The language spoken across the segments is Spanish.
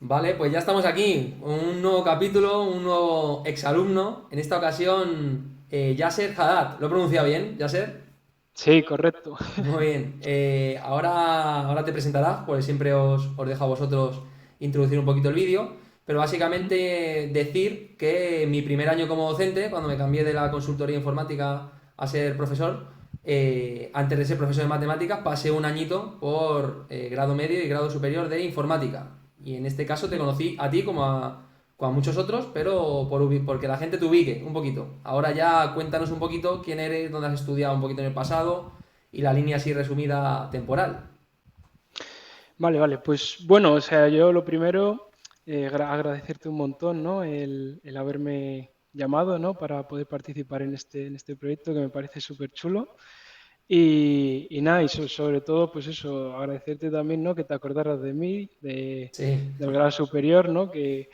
Vale, pues ya estamos aquí. Un nuevo capítulo, un nuevo exalumno. En esta ocasión, Yasser Haddad. ¿Lo he pronunciado bien, Yasser? Sí, correcto. Muy bien. Ahora te presentarás, pues siempre os dejo a vosotros introducir un poquito el vídeo. Pero básicamente decir que mi primer año como docente, cuando me cambié de la consultoría informática a ser profesor, antes de ser profesor de matemáticas, pasé un añito por grado medio y grado superior de informática. Y en este caso te conocí a ti como a muchos otros, pero porque la gente te ubique un poquito. Ahora ya cuéntanos un poquito quién eres, dónde has estudiado un poquito en el pasado y la línea así resumida temporal. Vale, vale. Pues bueno, o sea, yo lo primero, agradecerte un montón, ¿no? El haberme llamado, ¿no? Para poder participar en este proyecto que me parece súper chulo. Y nada, y sobre todo, pues eso, agradecerte también, ¿no? Que te acordaras de mí, Sí. del grado superior, ¿no? Que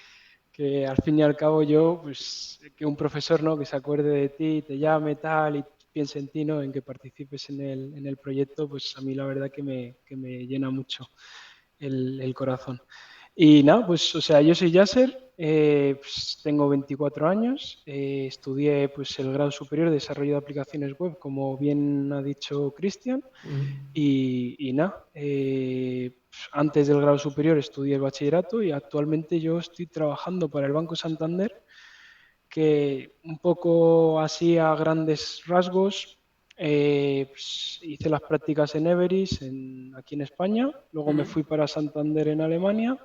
al fin y al cabo yo, pues, que un profesor, ¿no? Que se acuerde de ti, te llame tal y piense en ti, ¿no? En que participes en el proyecto, pues a mí la verdad que me llena mucho el corazón. Y nada, pues, o sea, yo soy Yasser, pues, tengo 24 años, estudié pues el grado superior de desarrollo de aplicaciones web, como bien ha dicho Cristian, Mm. y nada, pues, antes del grado superior estudié el bachillerato y actualmente yo estoy trabajando para el Banco Santander, que un poco así a grandes rasgos, pues, hice las prácticas en Everis, aquí en España, luego me fui Mm. para Santander en Alemania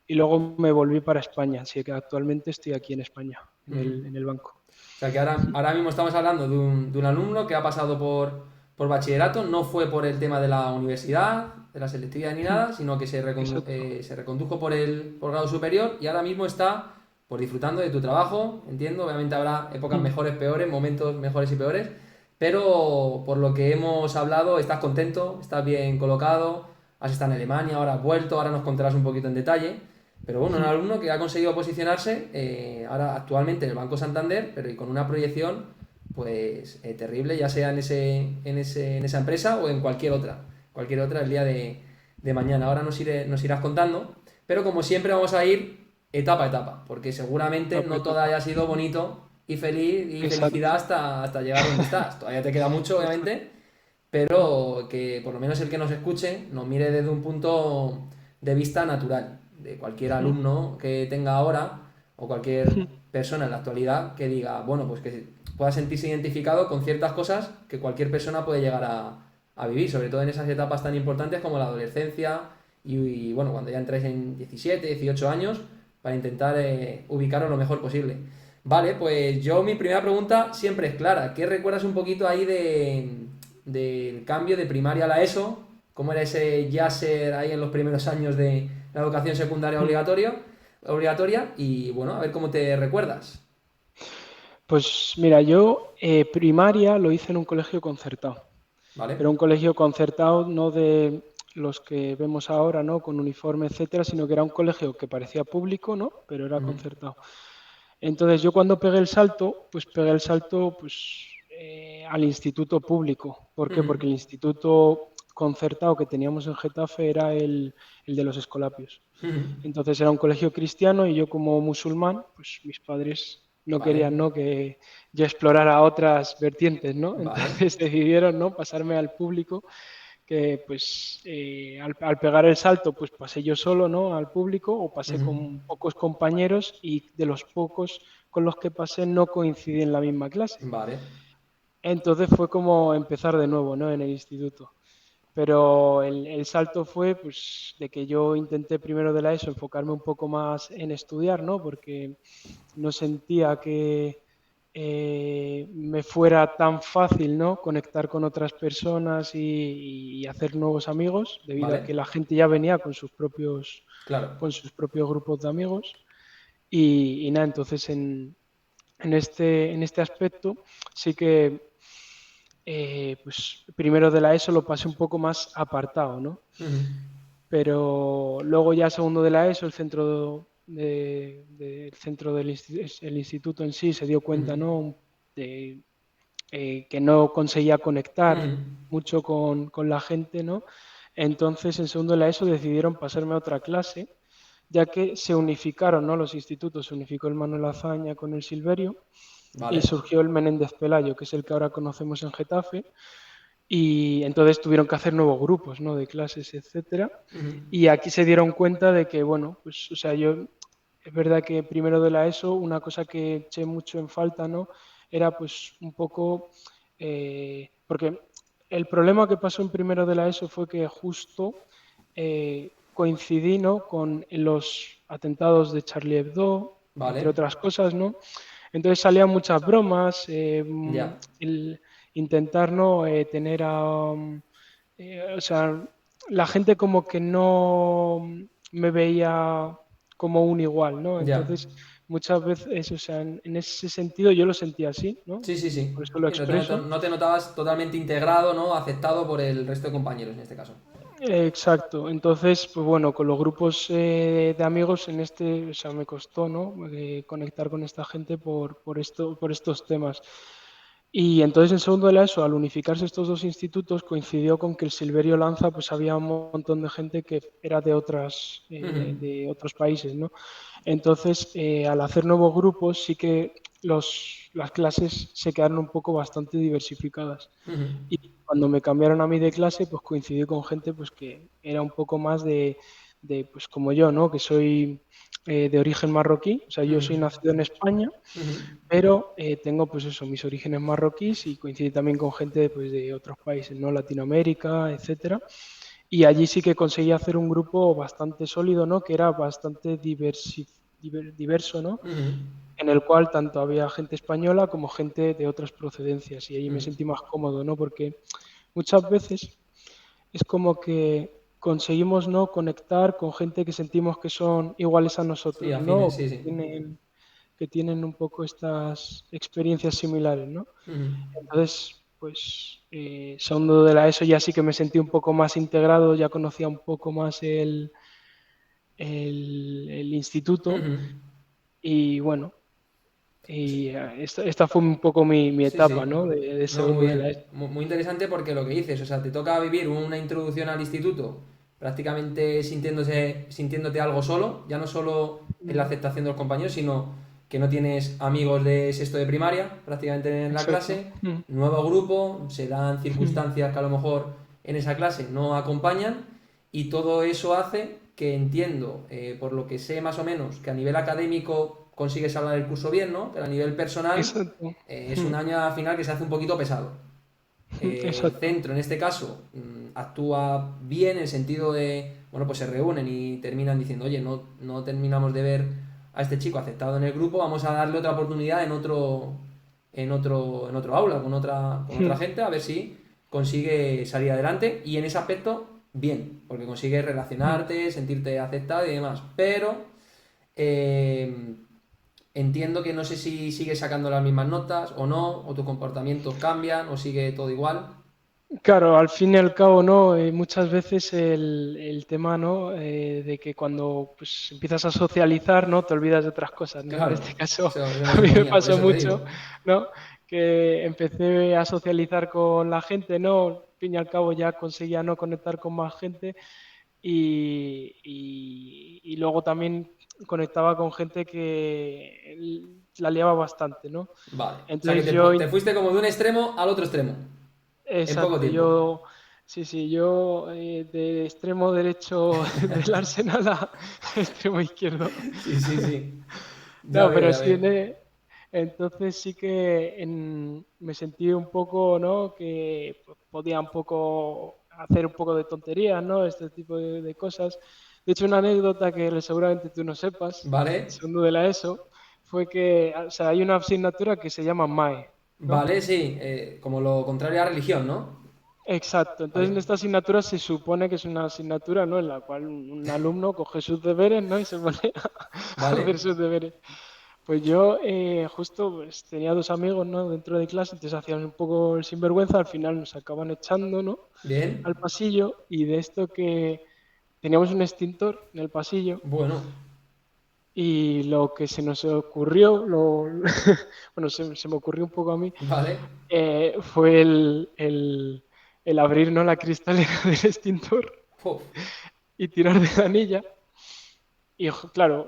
y luego me volví para España, así que actualmente estoy aquí en España, Mm. en el banco. O sea que ahora mismo estamos hablando de un alumno que ha pasado por bachillerato, no fue por el tema de la universidad, de la selectividad ni nada, sino que Exacto. se recondujo por grado superior y ahora mismo está pues, disfrutando de tu trabajo, entiendo, obviamente habrá épocas mejores, peores, momentos mejores y peores, pero por lo que hemos hablado, estás contento, estás bien colocado, has estado en Alemania, ahora has vuelto, ahora nos contarás un poquito en detalle. Pero bueno, un alumno que ha conseguido posicionarse ahora actualmente en el Banco Santander, pero y con una proyección pues terrible, ya sea en esa empresa o en cualquier otra el día de mañana. Ahora nos irás contando, pero como siempre vamos a ir etapa a etapa, porque seguramente Etapa, no todo etapa. haya sido bonito y feliz y felicidad Exacto. hasta llegar donde estás. Todavía te queda mucho, Exacto. obviamente, pero que por lo menos el que nos escuche nos mire desde un punto de vista natural, de cualquier alumno que tenga ahora o cualquier persona en la actualidad que diga, bueno, pues que pueda sentirse identificado con ciertas cosas que cualquier persona puede llegar a vivir, sobre todo en esas etapas tan importantes como la adolescencia bueno, cuando ya entréis en 17 18 años, para intentar ubicaros lo mejor posible. Vale, pues yo mi primera pregunta siempre es clara. ¿Qué recuerdas un poquito ahí del cambio de primaria a la ESO? ¿Cómo era ese Yasser ahí en los primeros años de la educación secundaria obligatoria? Y bueno, a ver cómo te recuerdas. Pues mira, yo primaria lo hice en un colegio concertado, ¿Vale? pero un colegio concertado no de los que vemos ahora, ¿no? Con uniforme, etcétera, sino que era un colegio que parecía público, ¿no? Pero era Ujú. concertado. Entonces yo cuando pegué el salto, pues pegué el salto pues, al instituto público. ¿Por qué? Ujú. Porque el instituto concertado que teníamos en Getafe era el de los Escolapios. Ujú. Entonces era un colegio cristiano y yo como musulmán, pues mis padres no Vale, querían, ¿no? Que yo explorara otras vertientes, ¿no? vale. Entonces decidieron, ¿no? Pasarme al público, que pues al pegar el salto, pues pasé yo solo, ¿no? Al público o pasé Ujú. con pocos compañeros y de los pocos con los que pasé no coincidí en la misma clase. Vale. Entonces fue como empezar de nuevo, ¿no? En el instituto. Pero el salto fue pues, de que yo intenté primero de la ESO enfocarme un poco más en estudiar, ¿no? Porque no sentía que me fuera tan fácil, ¿no? Conectar con otras personas y hacer nuevos amigos, debido a Vale. que la gente ya venía Claro. con sus propios grupos de amigos. Y nada, entonces en este aspecto sí que pues primero de la ESO lo pasé un poco más apartado, ¿no? Ujú. Pero luego ya segundo de la ESO, el centro el instituto en sí se dio Ujú. cuenta, ¿no? De, que no conseguía conectar Ujú. mucho con la gente, ¿no? Entonces en segundo de la ESO decidieron pasarme a otra clase ya que se unificaron, ¿no? Los institutos, se unificó el Manuel Azaña con el Silverio y Vale. surgió el Menéndez Pelayo, que es el que ahora conocemos en Getafe, y entonces tuvieron que hacer nuevos grupos, ¿no? De clases, etcétera. Ujú. Y aquí se dieron cuenta de que, bueno, pues, o sea, yo, es verdad que primero de la ESO, una cosa que eché mucho en falta, ¿no? Era pues un poco, porque el problema que pasó en primero de la ESO fue que justo coincidí, ¿no? Con los atentados de Charlie Hebdo, entre Vale. otras cosas, ¿no? Entonces salían muchas bromas, Ya. intentar ¿no? Tener a... o sea, la gente como que no me veía como un igual, ¿no? Ya. Entonces, muchas veces, o sea, en ese sentido yo lo sentía así, ¿no? Sí, sí, sí. Por eso lo Sí, expreso. no te notabas totalmente integrado, ¿no? Aceptado por el resto de compañeros en este caso. Exacto. Entonces, pues bueno, con los grupos de amigos en este, o sea, me costó, ¿no? Conectar con esta gente por estos temas. Y entonces en segundo de la ESO, al unificarse estos dos institutos, coincidió con que el Silverio Lanza, pues había un montón de gente que era Ujú. de otros países, ¿no? Entonces, al hacer nuevos grupos, sí que las clases se quedaron un poco bastante diversificadas. Ujú. Y cuando me cambiaron a mí de clase, pues coincidí con gente pues que era un poco más pues como yo, ¿no? Que soy de origen marroquí, o sea, yo Ujú. soy nacido en España, Ujú. pero tengo pues eso, mis orígenes marroquíes y coincidí también con gente pues de otros países, ¿no? Latinoamérica, etcétera. Y allí sí que conseguí hacer un grupo bastante sólido, ¿no? Que era bastante diverso, ¿no? Ujú. En el cual tanto había gente española como gente de otras procedencias y allí me Ujú. sentí más cómodo, ¿no? Porque muchas veces es como que conseguimos no conectar con gente que sentimos que son iguales a Sí, nosotros, ¿no? afines, O sí, sí. que tienen un poco estas experiencias similares, ¿no? Ujú. Entonces, pues, segundo de la ESO ya sí que me sentí un poco más integrado, ya conocía un poco más el instituto Ujú. y bueno, y esta fue un poco mi Sí, etapa, sí. ¿no? De No, muy segundo de la bien. ESO. Muy interesante porque lo que dices, o sea, te toca vivir una introducción al instituto prácticamente sintiéndote algo solo, ya no solo en la Mm, aceptación de los compañeros, sino que no tienes amigos de sexto de primaria prácticamente en la exacto. clase, nuevo grupo, se dan circunstancias que a lo mejor en esa clase no acompañan y todo eso hace que entiendo, por lo que sé más o menos, que a nivel académico consigues hablar el curso bien, ¿no? Pero a nivel personal Exacto. es un año al final que se hace un poquito pesado. El Exacto. centro, en este caso, actúa bien en el sentido de, bueno, pues se reúnen y terminan diciendo, oye, no terminamos de ver a este chico aceptado en el grupo, vamos a darle otra oportunidad en otro aula, con otra gente, a ver si consigue salir adelante. Y en ese aspecto, bien, porque consigues relacionarte, sentirte aceptado y demás. Pero eh, entiendo que no sé si sigues sacando las mismas notas o no, o tus comportamientos cambian, o sigue todo igual. Claro, al fin y al cabo, ¿no? Muchas veces el tema, ¿no? De que cuando pues, empiezas a socializar, ¿no? Te olvidas de otras cosas, ¿no? En Claro, este caso, eso me a mí me suponía, por pasó eso te mucho, digo. ¿no? Que empecé a socializar con la gente, ¿no? Al fin y al cabo ya conseguía no conectar con más gente y luego también conectaba con gente que la liaba bastante, ¿no? Vale. O sea que Entonces yo te fuiste como de un extremo al otro extremo, en poco exacto, tiempo. yo de extremo derecho del Arsenal a extremo izquierdo. Sí, sí, sí. Ya No, veo, pero ya sí, veo. entonces sí que me sentí un poco, ¿no? Que podía un poco hacer un poco de tonterías, ¿no? Este tipo de cosas. De hecho, una anécdota que seguramente tú no sepas, Vale, segundo de la ESO, fue que, o sea, hay una asignatura que se llama MAE, ¿no? vale, sí. Como lo contrario a religión, ¿no? Exacto, entonces en Vale, esta asignatura se supone que es una asignatura, ¿no? En la cual un alumno coge sus deberes, ¿no? Y se pone a vale, hacer sus deberes. Pues yo justo pues, tenía dos amigos, ¿no? Dentro de clase, entonces hacíamos un poco el sinvergüenza, al final nos acaban echando, ¿no? bien. Al pasillo y de esto que teníamos un extintor en el pasillo Bueno, y lo que se nos ocurrió, bueno, se me ocurrió un poco a mí, vale. fue el abrir, ¿no? La cristalera del extintor Uf, y tirar de la anilla. Y claro,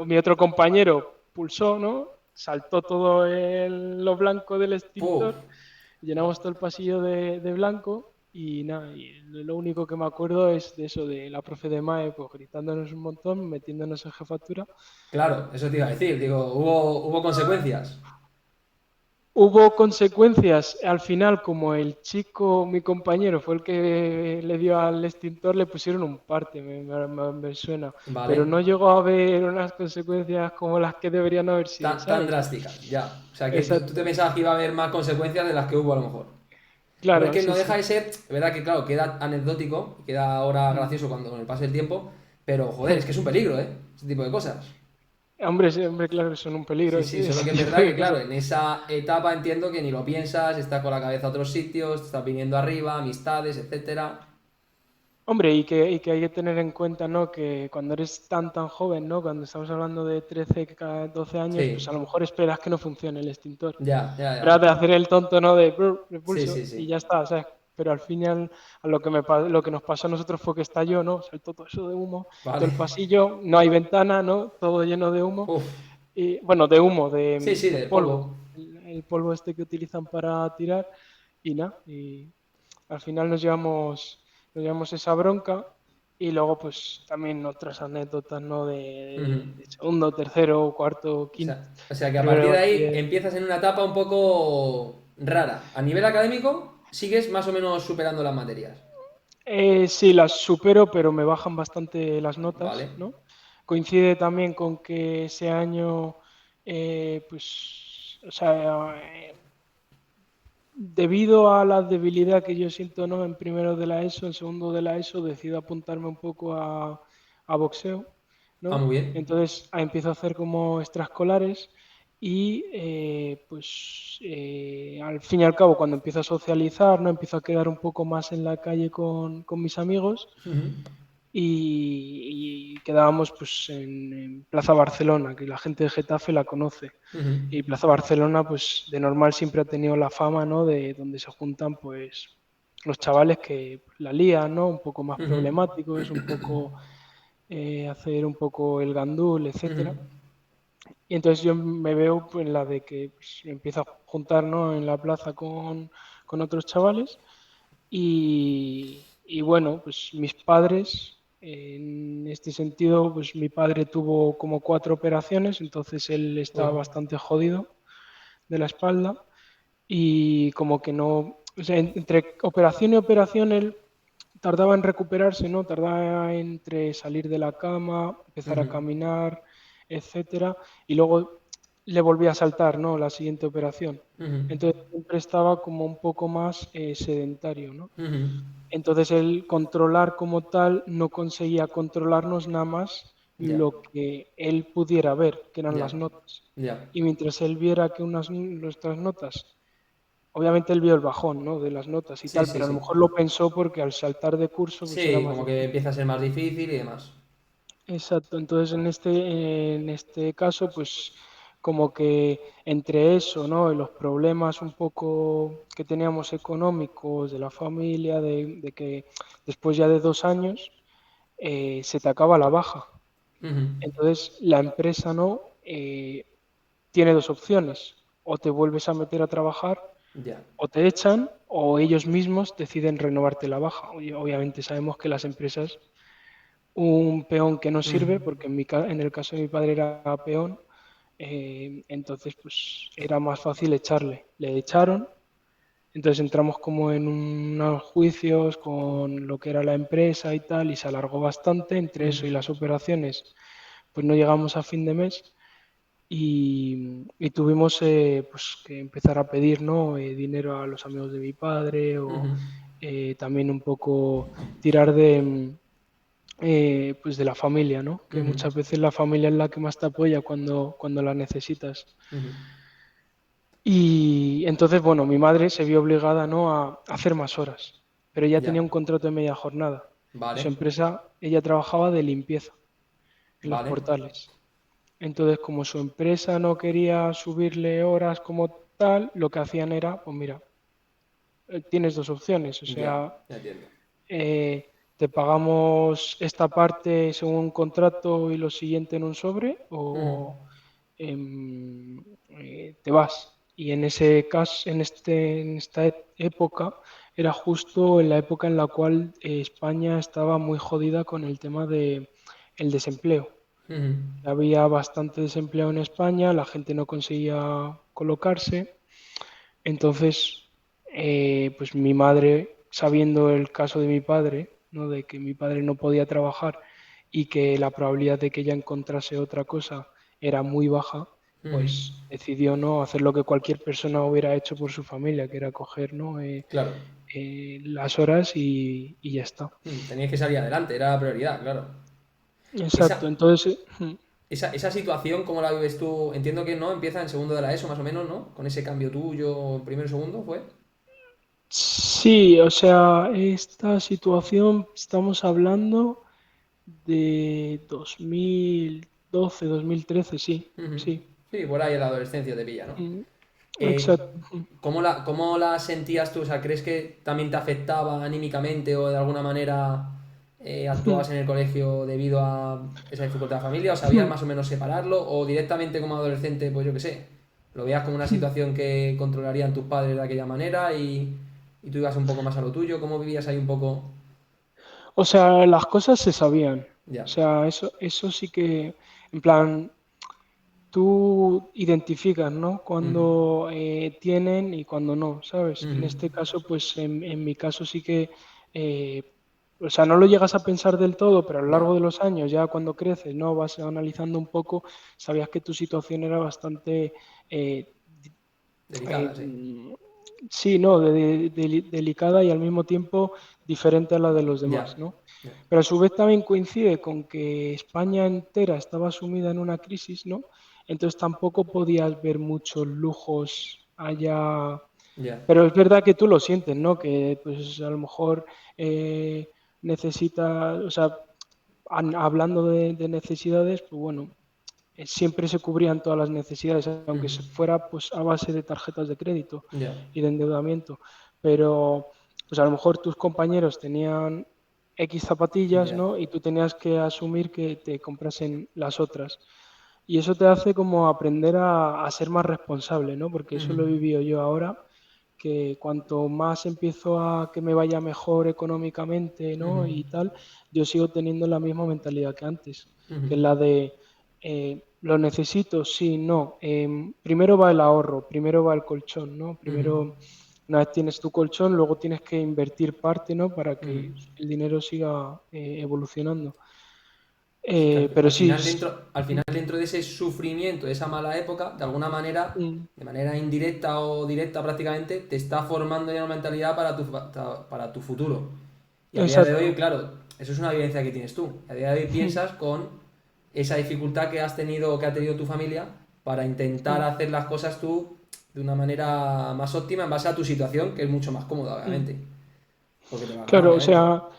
mi otro compañero pulsó, ¿no? Saltó todo lo blanco del Puf, extintor, llenamos todo el pasillo de blanco y nada, y lo único que me acuerdo es de eso, de la profe de MAE pues, gritándonos un montón, metiéndonos en jefatura. claro, eso te iba a decir, digo, hubo consecuencias. Hubo consecuencias, al final, como el chico, mi compañero, fue el que le dio al extintor, le pusieron un parte, me suena, Vale, pero no llegó a haber unas consecuencias como las que deberían haber sido, tan ¿sabes? drásticas, ya. O sea que tú te Exacto, pensabas que iba a haber más consecuencias de las que hubo a lo mejor. Hombre, es claro, que sí, no deja sí. de ser, es verdad que claro, queda anecdótico, queda ahora gracioso cuando con el pase del tiempo, pero joder, es que es un peligro, ¿eh? Ese tipo de cosas. Hombre, sí, hombre, claro que son un peligro Sí, sí, solo ese que es tipo verdad que de claro, cosas. en esa etapa entiendo que ni lo piensas, estás con la cabeza a otros sitios, te estás viniendo arriba, amistades, etcétera. Hombre, y que hay que tener en cuenta, ¿no? Que cuando eres tan joven, ¿no? Cuando estamos hablando de 13, 12 años, pues a Sí, lo mejor esperas que no funcione el extintor. ya, ya, Esperas de ya. hacer el tonto, ¿no? De brr, Sí, repulso sí, y sí. ya está, ¿sabes? Pero al final, a lo que nos pasó a nosotros fue que estalló, ¿no? Saltó todo eso de humo, todo Vale. el pasillo, no hay ventana, ¿no? Todo lleno de humo. Uf. Y, bueno, de humo, Sí, sí, de del polvo. polvo. El polvo este que utilizan para tirar y nada. Y al final nos llevamos esa bronca y luego pues también otras anécdotas, ¿no? Ujú. De segundo, tercero, cuarto, quinto, O sea que a primero partir de de ahí bachiller. empiezas en una etapa un poco rara. A nivel académico, sigues más o menos superando las materias. Sí, las supero, pero me bajan bastante las Vale. notas, ¿no? Coincide también con que ese año, pues, o sea, debido a la debilidad que yo siento, ¿no? En primero de la ESO, en segundo de la ESO, decido apuntarme un poco a boxeo, Ah, ¿no? muy bien. Entonces empiezo a hacer como extraescolares y al fin y al cabo cuando empiezo a socializar, ¿no? Empiezo a quedar un poco más en la calle con mis amigos Ujú. y quedábamos pues en Plaza Barcelona, que la gente de Getafe la conoce. Ujú. Y Plaza Barcelona, pues de normal siempre ha tenido la fama, ¿no? De donde se juntan, pues, los chavales que la lían, ¿no? Un poco más Ujú. problemáticos, un poco hacer un poco el gandul, Ujú. etcétera. Y entonces yo me veo pues, en la de que pues, me empiezo a juntar, ¿no? En la plaza con otros chavales y bueno, pues mis padres, en este sentido, pues mi padre tuvo como 4 operaciones, entonces él estaba Oh. bastante jodido de la espalda y como que no, o sea, entre operación y operación él tardaba en recuperarse, ¿no? Tardaba entre salir de la cama, empezar a Ujú. caminar, etcétera, y luego le volvía a saltar, ¿no? La siguiente operación. Ujú. Entonces siempre estaba como un poco más sedentario, ¿no? Ujú. Entonces el controlar como tal no conseguía controlarnos nada más Ya, lo que él pudiera ver, que eran ya, las notas. ya. Y mientras él viera que nuestras notas, obviamente él vio el bajón, ¿no? De las notas y Sí, tal, sí, pero a lo sí. mejor lo pensó porque al saltar de curso pues era Sí, más como que difícil. empieza a ser más difícil y demás. Exacto, entonces en este caso, pues como que entre eso, ¿no? Y los problemas un poco que teníamos económicos de la familia, de que después ya de 2 años se te acaba la baja. Ujú. Entonces la empresa, ¿no? Tiene dos opciones, o te vuelves a meter a trabajar, Ya. o te echan, o ellos mismos deciden renovarte la baja. Obviamente sabemos que las empresas un peón que no Mm. sirve, porque en el caso de mi padre era peón, entonces pues era más fácil echarle. Le echaron, entonces entramos como en unos juicios con lo que era la empresa y tal, y se alargó bastante entre Mm. eso y las operaciones, pues no llegamos a fin de mes y tuvimos pues que empezar a pedir, ¿no? Dinero a los amigos de mi padre o Ujú. también un poco tirar pues de la familia, ¿no? Que Ujú. muchas veces la familia es la que más te apoya cuando la necesitas. Ujú. Y entonces, bueno, mi madre se vio obligada, ¿no? a hacer más horas, pero ella Ya. tenía un contrato de media jornada. Y su Vale. empresa, ella trabajaba de limpieza en los Vale. portales. Entonces, como su empresa no quería subirle horas como tal, lo que hacían era, pues mira, tienes dos opciones, o Ya. sea, Ya entiendo. te pagamos esta parte según un contrato y lo siguiente en un sobre Ujú, o te vas. Y en ese caso, en esta época, era justo en la época en la cual España estaba muy jodida con el tema de el desempleo. ujú. Había bastante desempleo en España, la gente no conseguía colocarse. Entonces, pues mi madre, sabiendo el caso de mi padre, ¿no? De que mi padre no podía trabajar y que la probabilidad de que ella encontrase otra cosa era muy baja, Ujú. pues decidió no hacer lo que cualquier persona hubiera hecho por su familia, que era coger, ¿no? Claro. Las horas y ya está. Teníais que salir adelante, era la prioridad, claro. Esa, Exacto, entonces, esa situación, ¿cómo la vives tú? Entiendo que no, empieza en segundo de la ESO, más o menos, ¿no? Con ese cambio tuyo, primero y segundo, ¿fue? sí, o sea, esta situación estamos hablando de 2012, 2013, sí, Ujú. sí. Sí, por ahí en la adolescencia te pilla, ¿no? Mm, Eh, exacto. ¿cómo la sentías tú? O sea, ¿crees que también te afectaba anímicamente o de alguna manera actuabas en el colegio debido a esa dificultad de familia? ¿O sabías más o menos separarlo? ¿O directamente como adolescente, pues yo qué sé, lo veías como una situación que controlarían tus padres de aquella manera y tú ibas un poco más a lo tuyo? ¿Cómo vivías ahí un poco? O sea, las cosas se sabían. O Ya. sea, eso sí que, en plan, tú identificas, ¿no? Ujú. Cuando tienen y cuando no, ¿sabes? En Ujú. este caso, pues en mi caso sí que, eh, o sea, no lo llegas a pensar del todo, pero a lo Ya. largo de los años, ya cuando creces, ¿no? Vas analizando un poco, sabías que tu situación era bastante eh, Delicada, sí. eh, sí, no, delicada y al mismo tiempo diferente a la de los Ya. demás, ¿no? Ya. Pero a su vez también coincide con que España entera estaba sumida en una crisis, ¿no? Entonces tampoco podías ver muchos lujos allá. Ya. Pero es verdad que tú lo sientes, ¿no? Que pues a lo mejor necesitas, o sea, hablando de necesidades, pues bueno, siempre se cubrían todas las necesidades, aunque Ujú. se fuera pues a base de tarjetas de crédito Ya. y de endeudamiento. Pero pues a lo mejor tus compañeros tenían X zapatillas, Ya. ¿no? Y tú tenías que asumir que te comprasen las otras. Y eso te hace como aprender a ser más responsable, ¿no? Porque eso Ujú. lo he vivido yo ahora, que cuanto más empiezo a que me vaya mejor económicamente, Ujú. ¿no? Y tal, yo sigo teniendo la misma mentalidad que antes, Ujú. que es la de lo necesito, sí, no. Primero va el ahorro, primero va el colchón, ¿no? Ujú. Primero, una vez tienes tu colchón, luego tienes que invertir parte, ¿no? Para Ujú. que el dinero siga evolucionando. Sí, que Pero al sí, final dentro de ese sufrimiento, de esa mala época, de alguna manera, mm, de manera indirecta o directa prácticamente, te está formando ya una mentalidad para tu futuro. Y a día de hoy, exacto. claro, eso es una vivencia que tienes tú. A día de hoy piensas con esa dificultad que has tenido o que ha tenido tu familia para intentar hacer las cosas tú de una manera más óptima en base a tu situación, que es mucho más cómoda, obviamente. Porque te lo ha ganado, Claro, o obviamente.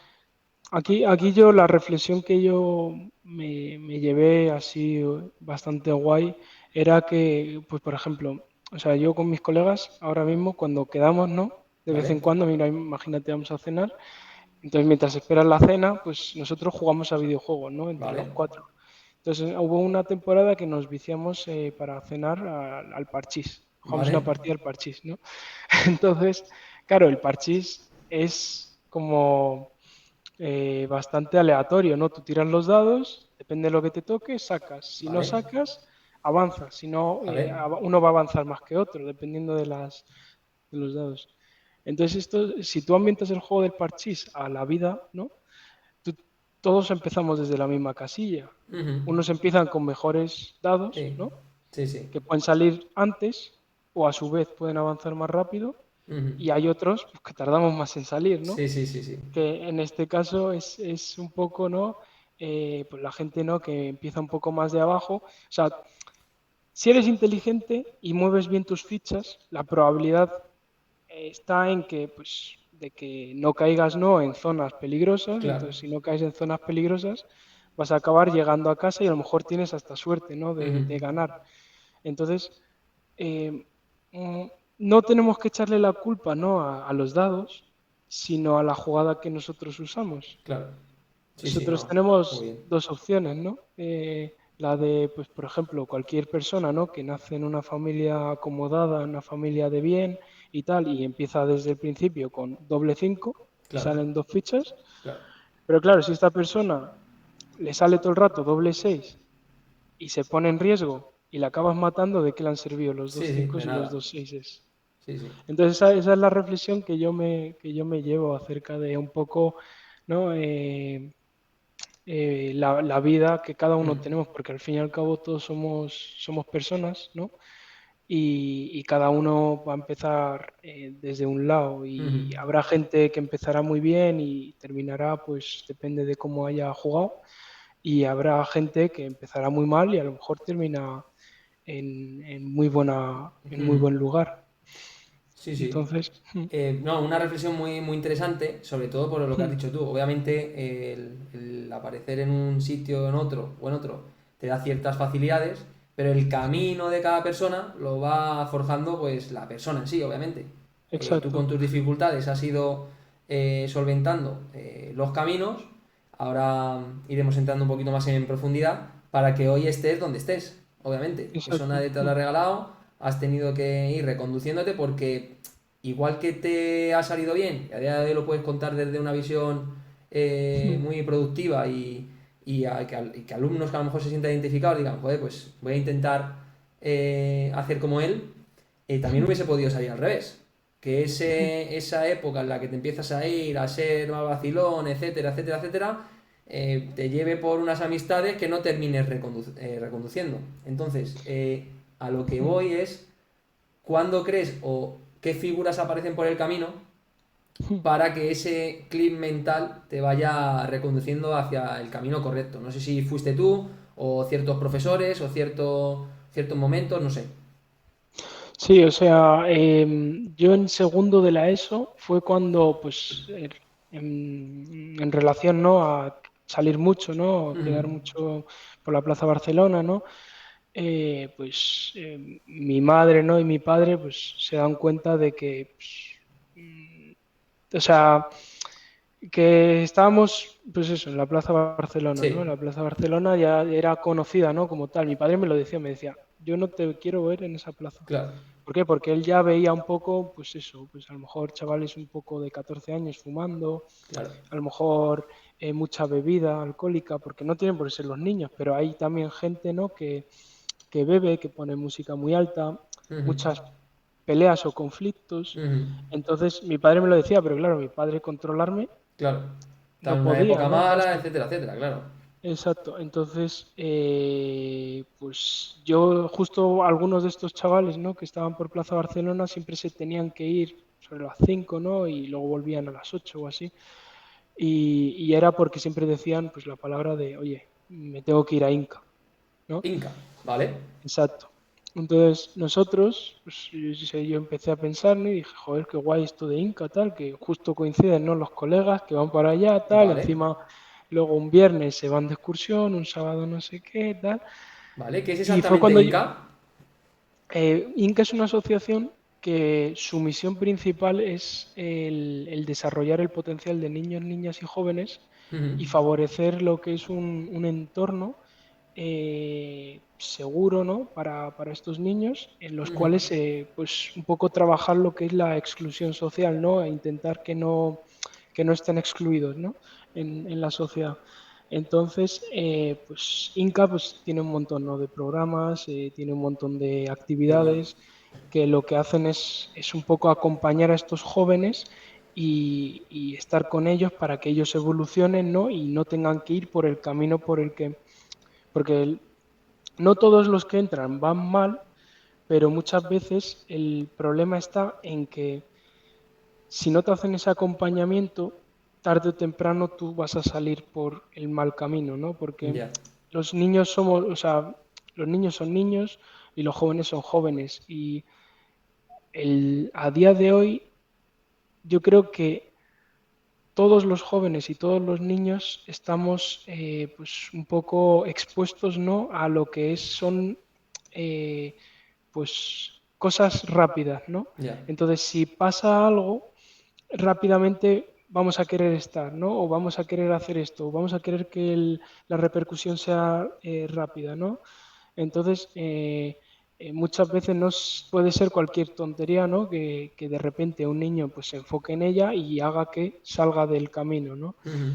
sea, aquí yo la reflexión que yo me llevé así bastante guay era que, pues por ejemplo, o sea, yo con mis colegas ahora mismo cuando quedamos, ¿no? De vez en ¿Vale? cuando, mira, imagínate, vamos a cenar, entonces mientras esperas la cena, pues nosotros jugamos a videojuegos, ¿no? Entre los ¿Vale? cuatro. Entonces hubo una temporada que nos viciamos para cenar al parchís. Jugamos una ¿Vale? partida al parchís, ¿no? Entonces, claro, el parchís es como bastante aleatorio, ¿no? Tú tiras los dados, depende de lo que te toque, sacas. Si no ¿Vale? sacas, avanzas. Si no, ¿Vale? uno va a avanzar más que otro, dependiendo de los dados. Entonces, esto, si tú ambientas el juego del parchís a la vida, ¿no? Tú- todos empezamos desde la misma casilla. Ujú. Unos empiezan con mejores dados, Sí, ¿no? sí, sí. Que pueden salir antes o a su vez pueden avanzar más rápido. Ujú. Y hay otros pues, que tardamos más en salir, ¿no? Sí, sí, sí, sí. Que en este caso es un poco, ¿no? Pues la gente, ¿no? Que empieza un poco más de abajo. O sea, si eres inteligente y mueves bien tus fichas, la probabilidad está en que, pues, de que no caigas, ¿no? En zonas peligrosas. Claro. Entonces, si no caes en zonas peligrosas, vas a acabar llegando a casa y a lo mejor tienes hasta suerte, ¿no? Ujú. De ganar. Entonces, eh, mm, no tenemos que echarle la culpa, ¿no? A los dados, sino a la jugada que nosotros usamos. Claro. Sí, sí, Nosotros no. Muy tenemos bien. dos opciones, ¿no? La de, pues, por ejemplo, cualquier persona, ¿no? Que nace en una familia acomodada, en una familia de bien y tal, y empieza desde el principio con doble 5 y Claro. salen dos fichas. Claro. Pero claro, si esta persona le sale todo el rato doble 6 y se pone en riesgo y la acabas matando, ¿de qué le han servido los dos Sí, sí, 5 de y los nada. dos 6? Sí, sí. Entonces esa es la reflexión que yo me llevo acerca de un poco, ¿no? La vida que cada uno Mm. tenemos, porque al fin y al cabo todos somos personas, ¿no? Y cada uno va a empezar desde un lado Ujú. y habrá gente que empezará muy bien y terminará, pues depende de cómo haya jugado, y habrá gente que empezará muy mal y a lo mejor termina en muy Ujú. buen lugar. Sí, sí. Entonces, No, una reflexión muy, muy interesante, sobre todo por lo que has dicho tú. Obviamente, el aparecer en un sitio o en otro te da ciertas facilidades, pero el camino de cada persona lo va forjando pues la persona en sí, obviamente. Tú con exacto, tus dificultades has ido solventando los caminos. Ahora iremos entrando un poquito más en profundidad para que hoy estés donde estés, obviamente. Eso exacto. nadie te lo ha regalado. Has tenido que ir reconduciéndote porque igual que te ha salido bien, y a día de hoy lo puedes contar desde una visión muy productiva y que alumnos que a lo mejor se sientan identificados digan, joder, pues voy a intentar hacer como él, también hubiese podido salir al revés. Que esa época en la que te empiezas a ir a ser más vacilón, etcétera, etcétera, etcétera, te lleve por unas amistades que no termines reconduciendo. Entonces, a lo que voy es, ¿cuándo crees o qué figuras aparecen por el camino para que ese clip mental te vaya reconduciendo hacia el camino correcto? No sé si fuiste tú o ciertos profesores o ciertos momentos, no sé. Sí, o sea, yo en segundo de la ESO fue cuando, pues, en relación, ¿no? A salir mucho, ¿no? A Ujú. quedar mucho por la Plaza Barcelona, ¿no? Pues mi madre, ¿no? Y mi padre, pues, se dan cuenta de que, pues, o sea, que estábamos, pues eso, en la Plaza Barcelona, ¿no? Sí, La Plaza Barcelona ya era conocida, ¿no? Como tal. Mi padre me lo decía, me decía, yo no te quiero ver en esa plaza. claro, ¿Por qué? Porque él ya veía un poco, pues eso, pues a lo mejor chavales un poco de 14 años fumando, claro. a lo mejor mucha bebida alcohólica, porque no tienen por qué ser los niños, pero hay también gente, ¿no? Que bebe, que pone música muy alta, Ujú, muchas peleas o conflictos. ujú. Entonces mi padre me lo decía, pero claro, mi padre controlarme Claro. Está no en una podía, época ¿no? mala, etcétera, etcétera, claro. Exacto. Entonces, pues yo justo algunos de estos chavales, ¿no? Que estaban por Plaza Barcelona siempre se tenían que ir sobre las 5, ¿no? Y luego volvían a las 8 o así. Y era porque siempre decían pues la palabra de, oye, me tengo que ir a Inca, ¿no? Inca, ¿vale? Exacto. Entonces nosotros, pues yo empecé a pensar, ¿no? Y dije, joder, qué guay esto de Inca, tal, que justo coinciden, ¿no? Los colegas que van para allá, tal, Vale, encima luego un viernes se van de excursión, un sábado no sé qué, tal. vale. ¿Qué es Y fue exactamente cuando Inca? Inca es una asociación que su misión principal es el desarrollar el potencial de niños, niñas y jóvenes Ujú, y favorecer lo que es un entorno seguro, ¿no? Para estos niños, en los ujú. cuales pues un poco trabajar lo que es la exclusión social, ¿no? E intentar que no estén excluidos, ¿no? En la sociedad. Entonces, pues Inca pues, tiene un montón, ¿no? De programas, tiene un montón de Qué bueno. actividades que lo que hacen es un poco acompañar a estos jóvenes y estar con ellos para que ellos evolucionen, ¿no? Y no tengan que ir por el camino por el que, porque no todos los que entran van mal, pero muchas veces el problema está en que si no te hacen ese acompañamiento, tarde o temprano tú vas a salir por el mal camino, ¿no? Porque Ya. los niños somos, o sea, los niños son niños y los jóvenes son jóvenes. Y a día de hoy yo creo que todos los jóvenes y todos los niños estamos pues un poco expuestos, ¿no? A lo que son eh, pues cosas rápidas, ¿no? Ya. Entonces, si pasa algo, rápidamente vamos a querer estar, ¿no? O vamos a querer hacer esto, o vamos a querer que la repercusión sea rápida, ¿no? Entonces, muchas veces puede ser cualquier tontería, ¿no? Que de repente un niño pues se enfoque en ella y haga que salga del camino, ¿no? Ujú,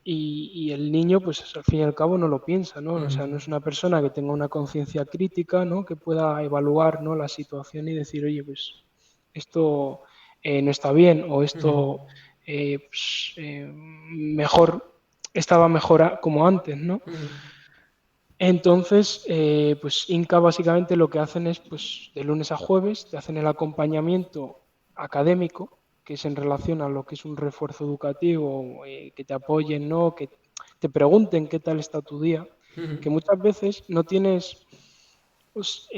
Y el niño, pues al fin y al cabo no lo piensa, ¿no? O ujú, sea, no es una persona que tenga una conciencia crítica, ¿no? Que pueda evaluar, ¿no? La situación y decir, oye, pues esto no está bien o ujú, esto pues, mejor estaba mejor como antes, ¿no? ujú. Entonces, pues Inca básicamente lo que hacen es, pues de lunes a jueves, te hacen el acompañamiento académico, que es en relación a lo que es un refuerzo educativo, que te apoyen, ¿no? Que te pregunten qué tal está tu día, Ujú. que muchas veces no tienes, pues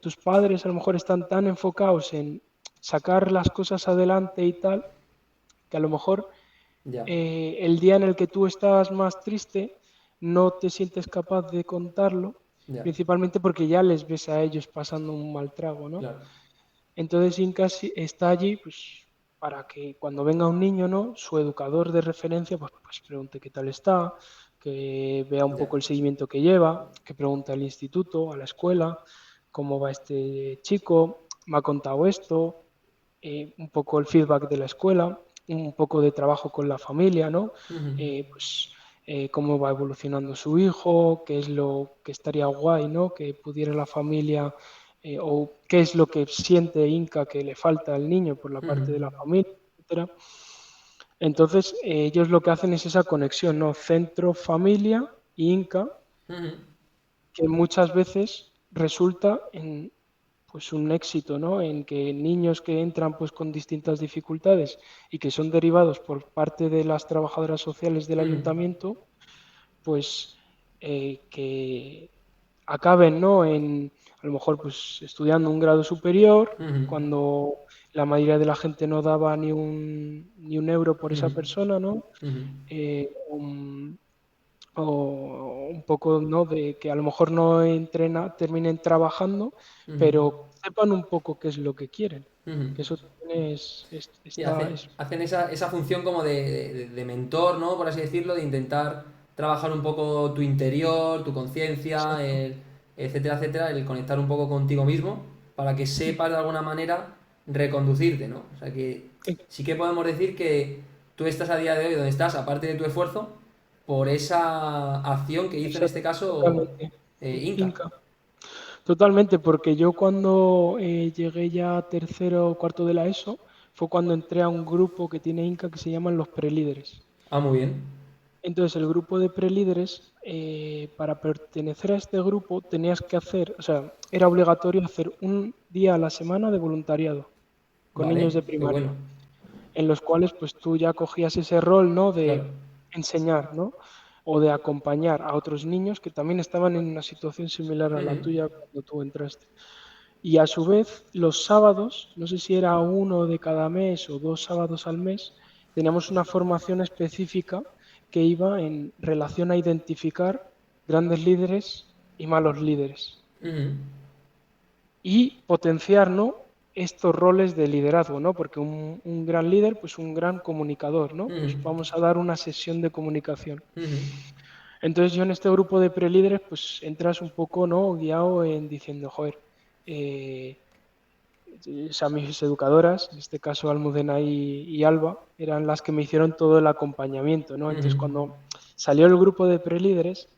tus padres a lo mejor están tan enfocados en sacar las cosas adelante y tal, que a lo mejor Ya, el día en el que tú estás más triste, no te sientes capaz de contarlo, ya, principalmente porque ya les ves a ellos pasando un mal trago, ¿no? claro. Entonces Inca está allí, pues, para que cuando venga un niño, ¿no? Su educador de referencia, pues pregunte qué tal está, que vea un Ya, poco el seguimiento que lleva, que pregunte al instituto, a la escuela, cómo va este chico, me ha contado esto, un poco el feedback de la escuela, un poco de trabajo con la familia, ¿no? ujú, Pues cómo va evolucionando su hijo, qué es lo que estaría guay, ¿no? Que pudiera la familia, o qué es lo que siente Inca que le falta al niño por la ujú, parte de la familia, etcétera. Entonces, ellos lo que hacen es esa conexión, ¿no? Centro, familia y Inca, ujú, que muchas veces resulta en pues un éxito, ¿no? En que niños que entran pues con distintas dificultades y que son derivados por parte de las trabajadoras sociales del ujú, ayuntamiento, pues que acaben, ¿no? En a lo mejor pues estudiando un grado superior, ujú, cuando la mayoría de la gente no daba ni un euro por esa ujú, persona, ¿no? ujú, O un poco, ¿no? De que a lo mejor no terminen trabajando, ujú, pero sepan un poco qué es lo que quieren. ujú. Que eso también Y está, hacen esa función como de mentor, ¿no? Por así decirlo, de intentar trabajar un poco tu interior, tu conciencia, exacto. etcétera, etcétera, el conectar un poco contigo mismo para que sepas de alguna manera reconducirte, ¿no? O sea que sí que podemos decir que tú estás a día de hoy donde estás, aparte de tu esfuerzo, por esa acción que hizo en este Exacto, caso totalmente. Inca. Inca. Totalmente, porque yo cuando llegué ya a tercero o cuarto de la ESO, fue cuando entré a un grupo que tiene Inca que se llaman los prelíderes. Ah, muy bien. Entonces, el grupo de prelíderes, para pertenecer a este grupo, tenías que hacer, o sea, era obligatorio hacer un día a la semana de voluntariado con Vale, niños de qué bueno. primaria, en los cuales pues tú ya cogías ese rol, ¿no? Claro. De enseñar, ¿no? O de acompañar a otros niños que también estaban en una situación similar a la Ujú, tuya cuando tú entraste. Y a su vez, los sábados, no sé si era uno de cada mes o dos sábados al mes, teníamos una formación específica que iba en relación a identificar grandes líderes y malos líderes ujú, y potenciar, ¿no? Estos roles de liderazgo, ¿no? Porque un gran líder, pues un gran comunicador, ¿no? ujú, Pues vamos a dar una sesión de comunicación. ujú, Entonces yo en este grupo de prelíderes, pues entras un poco, ¿no? Guiado en diciendo, joder, eh, o sea, mis educadoras, en este caso Almudena y Alba, eran las que me hicieron todo el acompañamiento, ¿no? ujú. Entonces, cuando salió el grupo de prelíderes,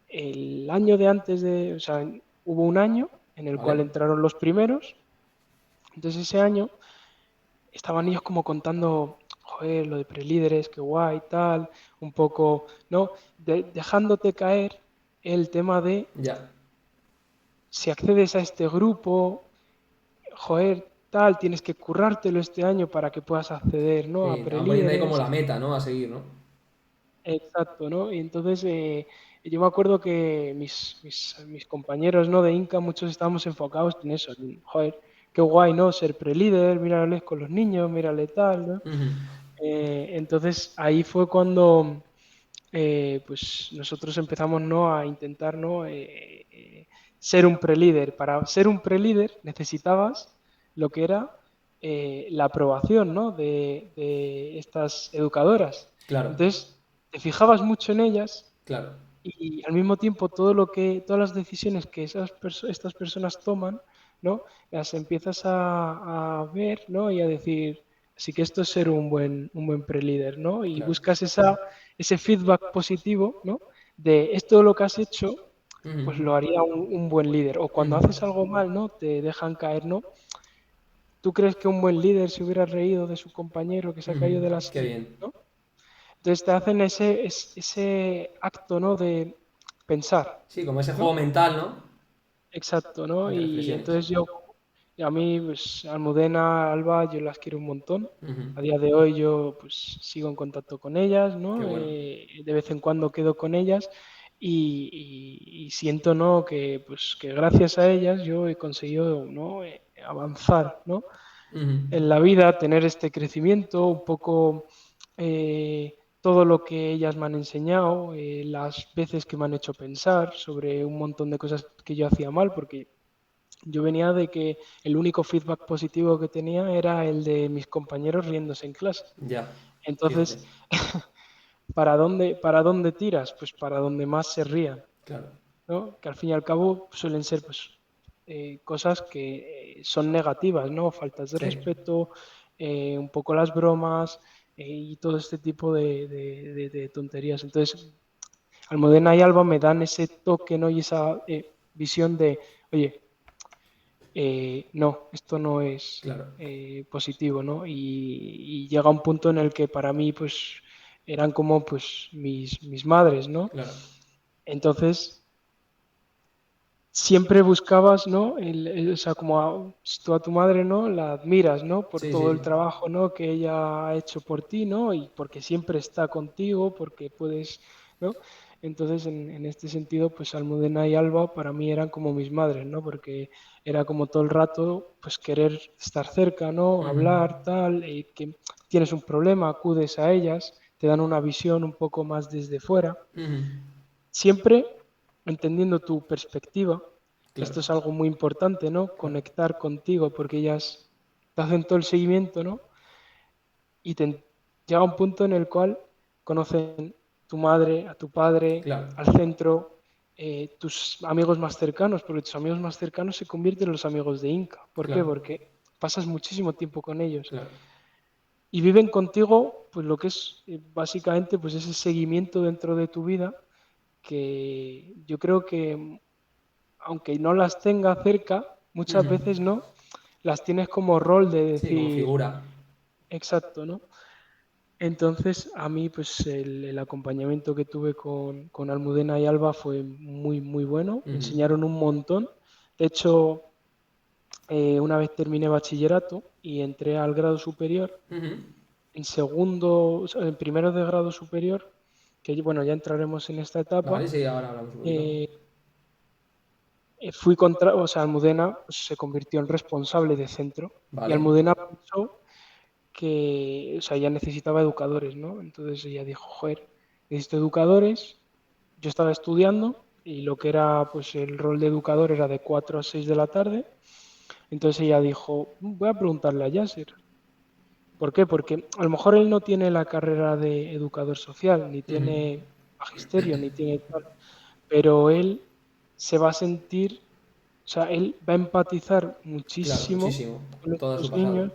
el año de antes de, o sea, hubo un año en el Vale. cual entraron los primeros, entonces ese año estaban ellos como contando, joder, lo de prelíderes, qué guay, tal, un poco, ¿no? Dejándote caer el tema de Ya. si accedes a este grupo, joder, tal, tienes que currártelo este año para que puedas acceder, ¿no? A Sí, te van poniendo ahí como prelíderes. la meta, ¿no? A seguir, ¿no? Exacto, ¿no? Y entonces yo me acuerdo que mis compañeros, ¿no? De Inca, muchos estábamos enfocados en eso, en, joder, qué guay, ¿no? Ser prelíder, mírales con los niños, mírale tal, ¿no? Ujú, Entonces ahí fue cuando pues nosotros empezamos, ¿no? A intentar, ¿no? Ser un prelíder. Para ser un prelíder necesitabas lo que era la aprobación, ¿no? de estas educadoras. Claro, Entonces, te fijabas mucho en ellas claro. y al mismo tiempo todas las decisiones que estas personas toman, ¿no? Las empiezas a ver, ¿no? Y a decir, sí que esto es ser un buen prelíder, ¿no? Y Claro. buscas ese feedback positivo, ¿no? De esto lo que has hecho, Ujú, pues lo haría un buen líder. O cuando ujú. haces algo mal, ¿no? Te dejan caer, ¿no? ¿Tú crees que un buen líder se hubiera reído de su compañero que se ha Ujú. caído de la Qué silla, bien. ¿no? Entonces te hacen ese acto, ¿no? De pensar, Sí, como ese ¿no? juego mental, ¿no? Exacto, ¿no? De Y reflexiones. entonces y a mí, pues, Almudena, Alba, yo las quiero un montón. Ujú. A día de hoy yo, pues, sigo en contacto con ellas, Qué ¿no? bueno. De vez en cuando quedo con ellas y siento, ¿no? Que, pues, que gracias a ellas yo he conseguido, ¿no? Avanzar, ¿no? Ujú. En la vida, tener este crecimiento, un poco todo lo que ellas me han enseñado, las veces que me han hecho pensar sobre un montón de cosas que yo hacía mal, porque yo venía de que el único feedback positivo que tenía era el de mis compañeros riéndose en clase. Ya, fíjate. Entonces, para dónde tiras? Pues para donde más se rían, Claro. ¿no? Que al fin y al cabo suelen ser pues, cosas que son negativas, ¿no? Faltas de Sí. respeto, un poco las bromas y todo este tipo de tonterías. Entonces, Almudena y Alba me dan ese toque, ¿no? Y esa visión de, oye, no, esto no es Claro, positivo, ¿no? Y llega un punto en el que para mí, pues, eran como, pues, mis madres, ¿no? claro. Entonces, siempre buscabas, ¿no? O sea, como tú a tu madre, ¿no? La admiras, ¿no? Por Sí, todo sí, el trabajo, ¿no? Que ella ha hecho por ti, ¿no? Y porque siempre está contigo, porque puedes, ¿no? Entonces, en este sentido, pues Almudena y Alba para mí eran como mis madres, ¿no? Porque era como todo el rato, pues querer estar cerca, ¿no? Ujú, Hablar, tal, que tienes un problema, acudes a ellas, te dan una visión un poco más desde fuera, ujú. siempre entendiendo tu perspectiva, que Claro, esto es algo muy importante, ¿no? claro, Conectar contigo, porque ellas te hacen todo el seguimiento, ¿no? Y llega un punto en el cual conocen tu madre, a tu padre, claro, al centro, tus amigos más cercanos, porque tus amigos más cercanos se convierten en los amigos de Inca. ¿Por qué? claro, Porque pasas muchísimo tiempo con ellos claro. y viven contigo, pues lo que es básicamente, pues ese seguimiento dentro de tu vida que yo creo que aunque no las tenga cerca, muchas Ujú. veces no, las tienes como rol de Sí, como decir, figura. exacto, ¿no? Entonces, a mí, pues el acompañamiento que tuve con Almudena y Alba fue muy, muy bueno. Me Ujú, enseñaron un montón. De hecho, una vez terminé bachillerato y entré al grado superior, ujú. en segundo, o sea, en primero de grado superior, que bueno, ya entraremos en esta etapa, Vale, sí, ahora hablamos un poquito. eh, o sea, Almudena pues, se convirtió en responsable de centro y Vale. Almudena pensó que, o sea, ella necesitaba educadores, ¿no? Entonces ella dijo, joder, necesito educadores. Yo estaba estudiando y lo que era, pues, el rol de educador era de 4 a 6 de la tarde. Entonces ella dijo, voy a preguntarle a Yasser. ¿Por qué? Porque a lo mejor él no tiene la carrera de educador social, ni Ujú. tiene magisterio, ni tiene tal, pero él se va a sentir, o sea, él va a empatizar Claro, muchísimo muchísimo. con Todo su estos pasado. niños.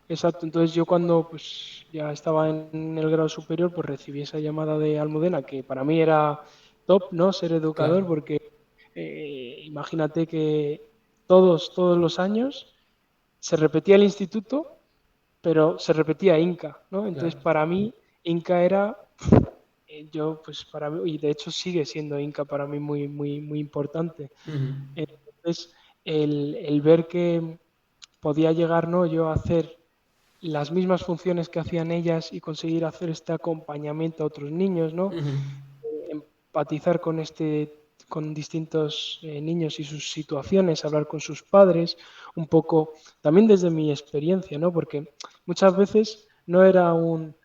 Exacto, entonces yo cuando pues ya estaba en el grado superior, pues recibí esa llamada de Almudena, que para mí era top, ¿no? Ser Claro, educador, porque imagínate que todos los años se repetía el instituto, pero se repetía Inca, ¿no? claro. Entonces para mí Inca era, yo pues para mí, y de hecho sigue siendo Inca para mí muy, muy, muy importante. Ujú, Entonces el ver que podía llegar, ¿no? Yo a hacer las mismas funciones que hacían ellas y conseguir hacer este acompañamiento a otros niños, ¿no? ujú. Empatizar con distintos niños y sus situaciones, hablar con sus padres, un poco también desde mi experiencia, ¿no? Porque muchas veces no era un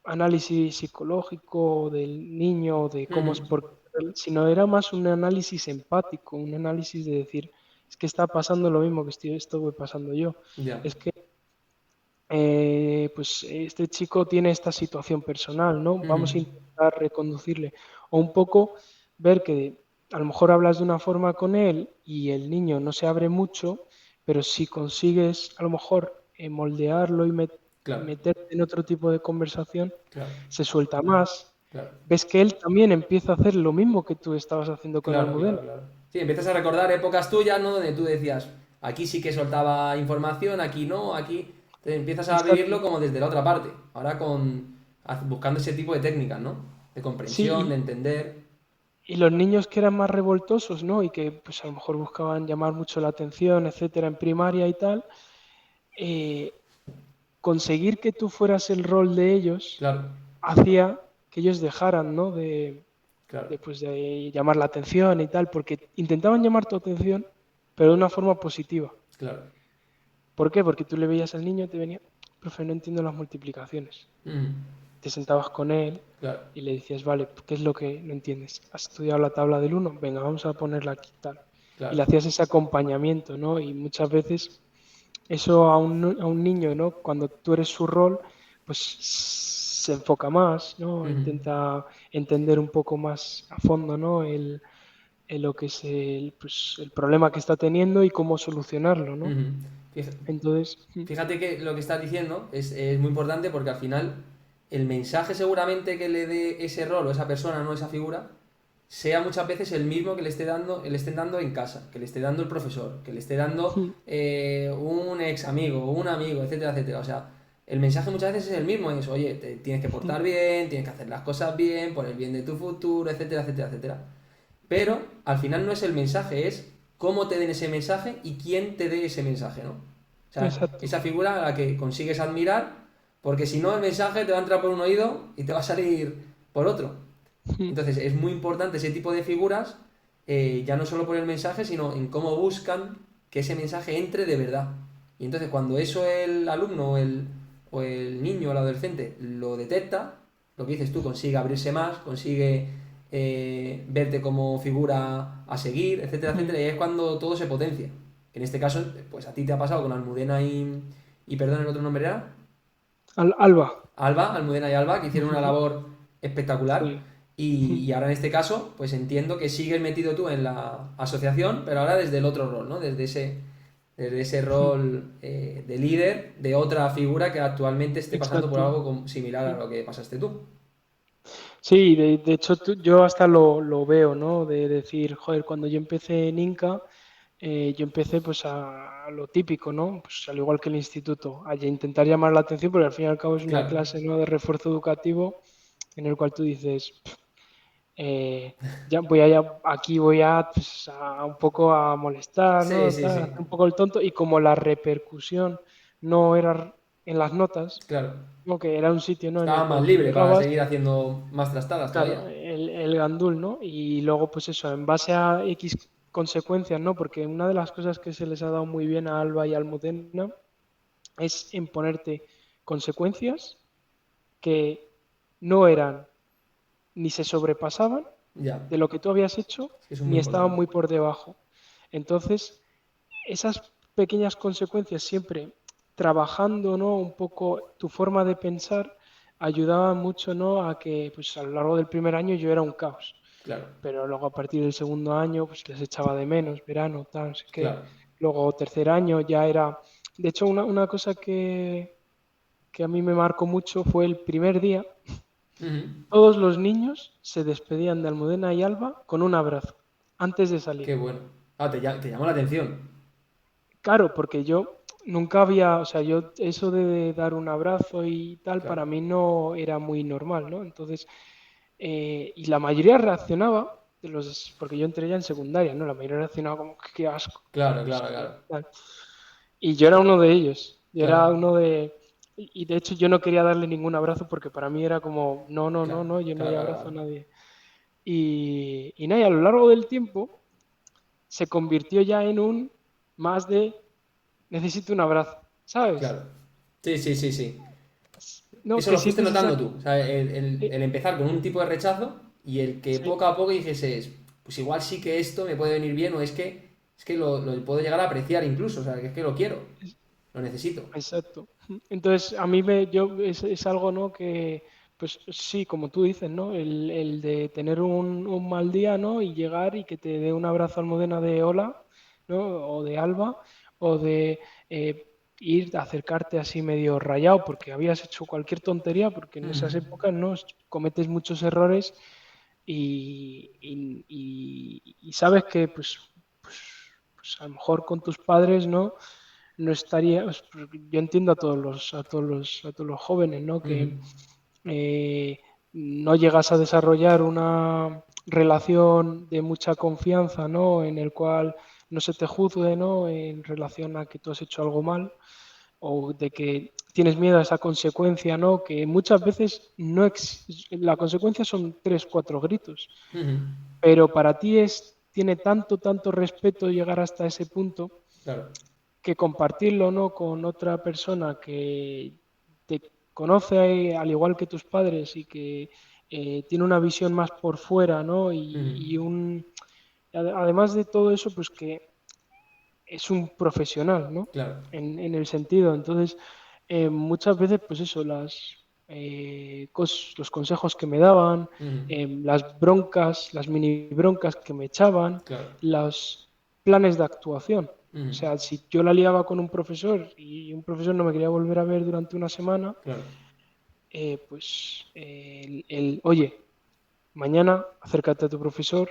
análisis psicológico del niño, de cómo Ujú. es por, sino era más un análisis empático, un análisis de decir, es que está pasando lo mismo que estuve pasando yo. Ya. Es que pues este chico tiene esta situación personal, ¿no? Ujú. Vamos a intentar reconducirle. O un poco ver que a lo mejor hablas de una forma con él y el niño no se abre mucho, pero si consigues a lo mejor moldearlo y Claro, meterte en otro tipo de conversación, claro, se suelta más. claro. Ves que él también empieza a hacer lo mismo que tú estabas haciendo con Claro, Almudena. claro, claro. Sí, empiezas a recordar épocas tuyas, ¿no? Donde tú decías, aquí sí que soltaba información, aquí no, aquí. Entonces empiezas a Exacto. vivirlo como desde la otra parte. Ahora buscando ese tipo de técnicas, ¿no? De comprensión, de Sí, entender. y los niños que eran más revoltosos, ¿no? Y que pues a lo mejor buscaban llamar mucho la atención, etcétera, en primaria y tal, eh, conseguir que tú fueras el rol de ellos Claro, hacía que ellos dejaran, ¿no? claro, Pues, de llamar la atención y tal, porque intentaban llamar tu atención, pero de una forma positiva. claro. ¿Por qué? Porque tú le veías al niño y te venía, profe, no entiendo las multiplicaciones. Mm, Te sentabas con él claro, y le decías, vale, ¿qué es lo que no entiendes? ¿Has estudiado la tabla del uno? Venga, vamos a ponerla aquí tal. Y claro. le hacías ese acompañamiento, ¿no? Y muchas veces eso a un niño, ¿no? Cuando tú eres su rol, pues se enfoca más, ¿no? Ujú, Intenta entender un poco más a fondo, ¿no? Lo que es pues, el problema que está teniendo y cómo solucionarlo, ¿no? ujú. Fija- Entonces, Fíjate que lo que estás diciendo es muy importante porque al final el mensaje seguramente que le dé ese rol o esa persona, no esa figura, sea muchas veces el mismo que le estén dando en casa, que le esté dando el profesor, que le esté dando un ex amigo, un amigo, etcétera, etcétera. O sea, el mensaje muchas veces es el mismo, es, oye, te tienes que portar bien, tienes que hacer las cosas bien, por el bien de tu futuro, etcétera, etcétera, etcétera. Pero al final no es el mensaje, es cómo te den ese mensaje y quién te dé ese mensaje, ¿no? O sea, exacto. esa figura a la que consigues admirar, porque si no el mensaje te va a entrar por un oído y te va a salir por otro. Entonces es muy importante ese tipo de figuras, ya no solo por el mensaje, sino en cómo buscan que ese mensaje entre de verdad. Y entonces cuando eso el alumno o el niño o el adolescente lo detecta, lo que dices tú, consigue abrirse más, consigue verte como figura a seguir, etcétera, etcétera, y es cuando todo se potencia. En este caso, pues a ti te ha pasado con Almudena y perdón, el otro nombre era Alba. Alba, Almudena y Alba, que hicieron una labor espectacular. Sí. Y ahora en este caso, pues entiendo que sigues metido tú en la asociación, pero ahora desde el otro rol, ¿no? Desde ese rol de líder de otra figura que actualmente esté pasando por Exacto. algo similar a lo que pasaste tú. Sí, de hecho yo hasta lo veo, ¿no? De decir, joder, cuando yo empecé en Inca, yo empecé pues a lo típico, ¿no? Pues al igual que el instituto, a intentar llamar la atención, porque al fin y al cabo es una Claro, clase, ¿no? De refuerzo educativo en el cual tú dices, ya voy aquí voy a, pues, a un poco a molestar, sí, ¿no? sí, Tal, sí, hacer un poco el tonto y como la repercusión no era en las notas, claro. ¿no? Que era un sitio, ¿no? En el Estaba cual más tú libre para llegabas. seguir haciendo más trastadas Claro, todavía. el gandul, ¿no? Y luego, pues eso, en base a X consecuencias, ¿no? Porque una de las cosas que se les ha dado muy bien a Alba y a Almudena es en ponerte consecuencias que no eran ni se sobrepasaban Ya, de lo que tú habías hecho, es que eso es muy ni estaban importante. muy por debajo. Entonces, esas pequeñas consecuencias siempre trabajando, ¿no? Un poco tu forma de pensar ayudaba mucho, ¿no? A que pues a lo largo del primer año yo era un caos, Claro, pero luego a partir del segundo año pues les echaba de menos, verano, tal, no sé qué. claro. Luego tercer año ya era, de hecho una cosa que a mí me marcó mucho fue el primer día, Ujú. todos los niños se despedían de Almudena y Alba con un abrazo antes de Qué salir. bueno. Ah, te llamó la atención. Claro, porque yo nunca había, o sea, yo eso de dar un abrazo y tal, para Claro, mí no era muy normal, ¿no? Entonces, y la mayoría reaccionaba, porque yo entré ya en secundaria, ¿no? La mayoría reaccionaba como, qué asco, claro, no sé claro, qué, claro. tal. Y yo era uno de ellos, yo era Claro, uno de, y de hecho yo no quería darle ningún abrazo porque para mí era como, no, no, no, claro, no, yo no claro, le claro, abrazo a claro. nadie. Y nada, y a lo largo del tiempo se convirtió ya en un más de necesito un abrazo, ¿sabes? Claro. Sí, sí, sí, sí. No, Eso que lo fuiste sientes notando esa. tú. O sea, el empezar con un tipo de rechazo y el que Sí, poco a poco dices, pues igual sí que esto me puede venir bien o es que es que lo puedo llegar a apreciar incluso, o sea, que es que lo quiero, lo necesito. Exacto. Entonces, a mí es algo, ¿no? Que, pues sí, como tú dices, ¿no? El de tener un mal día, ¿no? Y llegar y que te dé un abrazo Almudena de hola, ¿no? O de Alba, o de ir a acercarte así medio rayado porque habías hecho cualquier tontería, porque en esas Ujú, épocas, ¿no? Cometes muchos errores y sabes que, pues, pues a lo mejor con tus padres, ¿no? No estaría, yo entiendo a todos los jóvenes, ¿no? ujú, Que no llegas a desarrollar una relación de mucha confianza, ¿no? En el cual no se te juzgue, ¿no? En relación a que tú has hecho algo mal o de que tienes miedo a esa consecuencia, ¿no? Que muchas veces no la consecuencia son tres, cuatro gritos, ujú, pero para ti tiene tanto respeto llegar hasta ese punto claro, que compartirlo, ¿no? Con otra persona que te conoce al igual que tus padres y que tiene una visión más por fuera, ¿no? ujú, Además de todo eso, pues que es un profesional, ¿no? claro, En el sentido. Entonces, muchas veces, pues eso, los consejos que me daban, ujú, las broncas, las mini broncas que me echaban, claro, los planes de actuación. O ujú, sea, si yo la liaba con un profesor y un profesor no me quería volver a ver durante una semana, claro, oye, mañana acércate a tu profesor,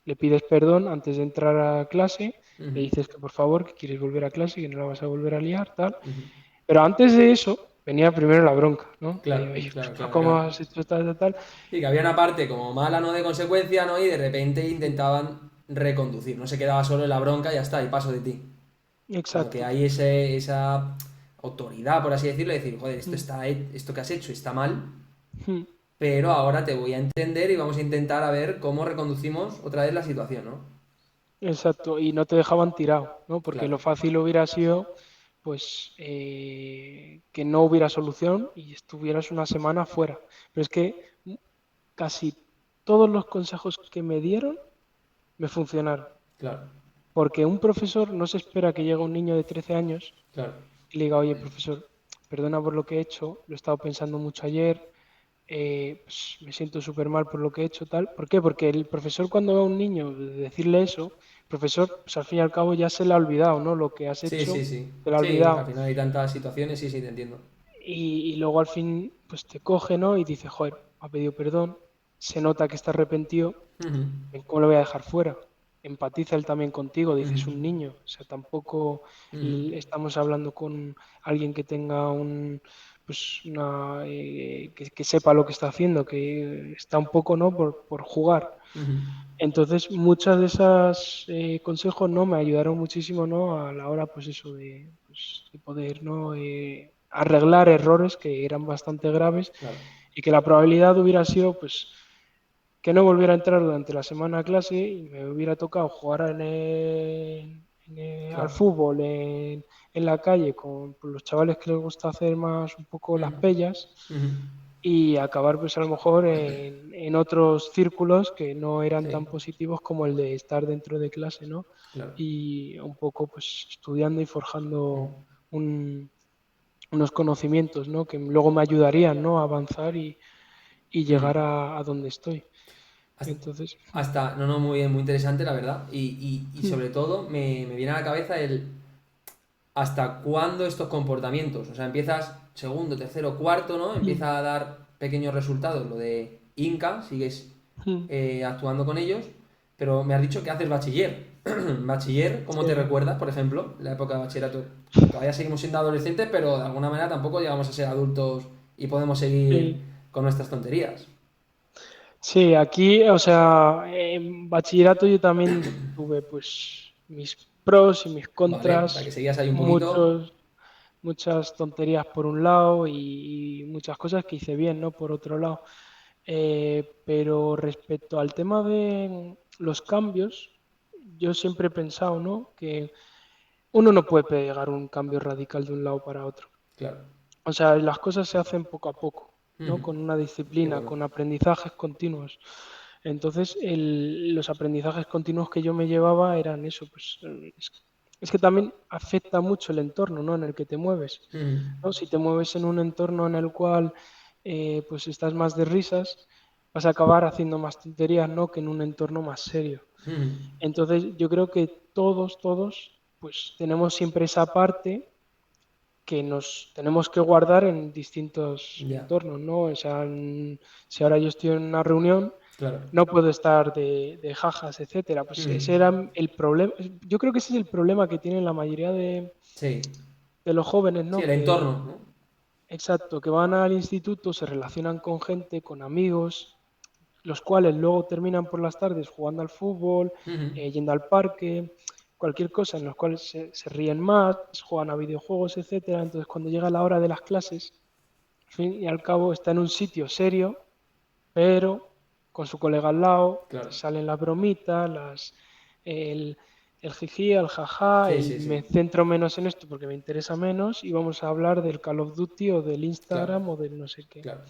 le pides perdón antes de entrar a clase, le ujú, dices que por favor, que quieres volver a clase, que no la vas a volver a liar, tal. ujú, Pero antes de eso, venía primero la bronca, ¿no? De, claro, oye, pues, claro, ¿pero claro, cómo claro. has hecho tal, tal, tal? Sí, que había una parte como mala, no de consecuencia, ¿no? Y de repente Mm, intentaban reconducir, no se quedaba solo en la bronca y ya está, y paso de ti. Como que exacto. hay esa autoridad, por así decirlo, de decir, joder, Mm, esto que has hecho está mal, mm, pero ahora te voy a entender y vamos a intentar a ver cómo reconducimos otra vez la situación, ¿no? exacto. Y no te dejaban tirado, ¿no? Porque Claro. lo fácil hubiera sido, pues, que no hubiera solución y estuvieras una semana fuera. Pero es que casi todos los consejos que me dieron me funcionaron. Claro, Porque un profesor no se espera que llegue un niño de 13 años claro. y le diga, oye, profesor, perdona por lo que he hecho, lo he estado pensando mucho ayer, pues, me siento súper mal por lo que he hecho, tal. ¿Por qué? Porque el profesor cuando ve a un niño decirle eso, el profesor, pues al fin y al cabo ya se le ha olvidado, ¿no? Lo que has Sí, sí, hecho, sí. se le ha Sí, que al olvidado. final hay tantas situaciones, sí, sí, te entiendo. Y luego al fin, pues te coge, ¿no? Y dice, joder, ha pedido perdón, se nota que está arrepentido, Ujú, ¿cómo lo voy a dejar fuera? Empatiza él también contigo, ujú, dices un niño, o sea, tampoco ujú, estamos hablando con alguien que tenga pues que sepa lo que está haciendo, que está un poco, ¿no? Por jugar. ujú, Entonces, muchas de esas consejos, ¿no? Me ayudaron muchísimo, ¿no? A la hora, pues eso, de poder, ¿no? Arreglar errores que eran bastante graves claro. y que la probabilidad hubiera sido, pues, que no volviera a entrar durante la semana a clase y me hubiera tocado jugar al Claro. fútbol en la calle con los chavales que les gusta hacer más un poco las Ujú, pellas ujú, y acabar pues a lo mejor en otros círculos que no eran sí, tan positivos como el de estar dentro de clase, ¿no? claro. Y un poco pues estudiando y Ujú, forjando unos conocimientos, ¿no? Que luego me ayudarían, ¿no? A avanzar y ujú. llegar a donde estoy. Has- Entonces, no, no, muy, muy interesante, la verdad. Y mm, sobre todo me viene a la cabeza el hasta cuándo estos comportamientos. O sea, empiezas segundo, tercero, cuarto, ¿no? mm, Empieza a dar pequeños resultados. Lo de Inca, sigues mm, actuando con ellos. Pero me has dicho que haces bachiller. Bachiller, ¿cómo te sí. recuerdas, por ejemplo, la época de bachillerato? Todavía seguimos siendo adolescentes, pero de alguna manera tampoco llegamos a ser adultos y podemos seguir Sí, con nuestras tonterías. sí, aquí, o sea, en bachillerato yo también tuve pues mis pros y mis Vale, o sea, que contras, seguías ahí un poquito. muchos, muchas tonterías por un lado y muchas cosas que hice bien, ¿no? Por otro lado. Pero respecto al tema de los cambios, yo siempre he pensado, ¿no? Que uno no puede pegar un cambio radical de un lado para otro. Claro. O sea, las cosas se hacen poco a poco, ¿no? Ujú. Con una Qué disciplina, bueno. con aprendizajes continuos. Entonces, los aprendizajes continuos que yo me llevaba eran eso, pues es que también afecta mucho el entorno, ¿no? En el que te mueves, Mm, ¿no? Si te mueves en un entorno en el cual pues estás más de risas, vas a acabar haciendo más tonterías, ¿no? Que en un entorno más serio. mm, Entonces, yo creo que todos, pues tenemos siempre esa parte que nos tenemos que guardar en distintos ya, entornos, ¿no? O sea, si ahora yo estoy en una reunión, claro. no puedo estar de jajas, etcétera. Pues ese Mm, era el problema. Yo creo que ese es el problema que tienen la mayoría sí, de los jóvenes, sí, ¿no? el entorno, ¿no? Exacto, que van al instituto, se relacionan con gente, con amigos, los cuales luego terminan por las tardes jugando al fútbol, Ujú, yendo al parque, cualquier cosa en los cuales se ríen más, juegan a videojuegos, etcétera. Entonces, cuando llega la hora de las clases, al fin y al cabo está en un sitio serio, pero con su colega al lado, claro. salen las bromitas, el, el jiji, el jaja, Sí, el sí, me sí, centro menos en esto porque me interesa menos y vamos a hablar del Call of Duty o del claro, Instagram o del no sé qué. claro.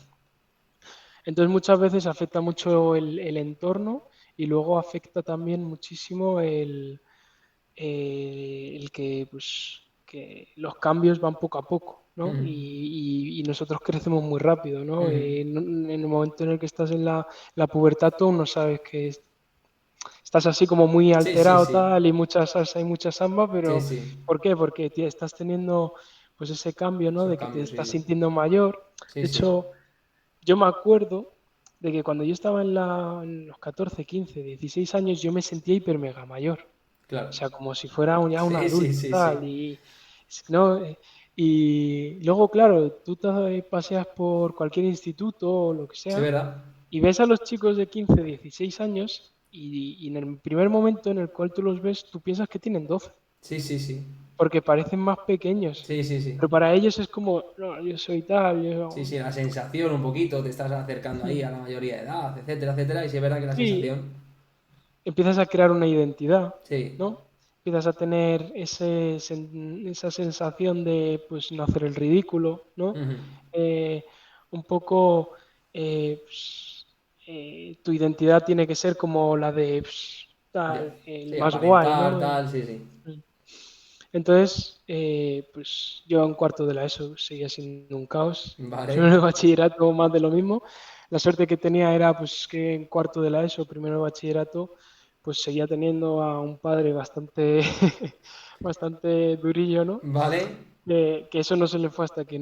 Entonces muchas veces afecta mucho el entorno y luego afecta también muchísimo el que, pues, que los cambios van poco a poco, ¿no? Ujú, Y nosotros crecemos muy rápido, ¿no? ujú. En el momento en el que estás en la pubertad, tú no sabes que estás así como muy Sí, sí, alterado sí, tal y mucha salsa y mucha samba, sí, pero sí, ¿por qué? Porque estás teniendo pues ese cambio, ¿no? esos De que te cambios, sí, estás sí, sintiendo mayor. sí, De sí, hecho, yo me acuerdo de que cuando yo estaba en los 14, 15, 16 años, yo me sentía hiper mega mayor. claro. O sea, como si fuera ya un Sí, sí, adulto, sí, tal. sí. ¿No? Y luego, claro, tú te paseas por cualquier instituto o lo que Sí, sea ¿verdad? y ves a los chicos de 15, 16 años y en el primer momento en el cual tú los ves, tú piensas que tienen 12 Sí, sí, sí. porque parecen más pequeños. Sí, sí, sí. Pero para ellos es como, no, yo soy tal, Sí, yo... sí, la sensación un poquito, te estás acercando ahí a la mayoría de edad, etcétera, etcétera, y sí es verdad que la Sí, sensación, empiezas a crear una identidad, sí. ¿no? Empiezas a tener esa sensación de pues no hacer el ridículo, ¿no? Ujú. Eh, un poco pues, tu identidad tiene que ser como la de pues, Ya. tal, el Sí, más guay, aparentar, ¿no? tal, sí, sí. Entonces, pues yo en cuarto de la ESO seguía siendo un caos. Vale. Primero de bachillerato más de lo mismo. La suerte que tenía era pues que en cuarto de la ESO, primero de bachillerato, pues seguía teniendo a un padre bastante, bastante durillo, ¿no? Vale. Que eso no se le fue hasta que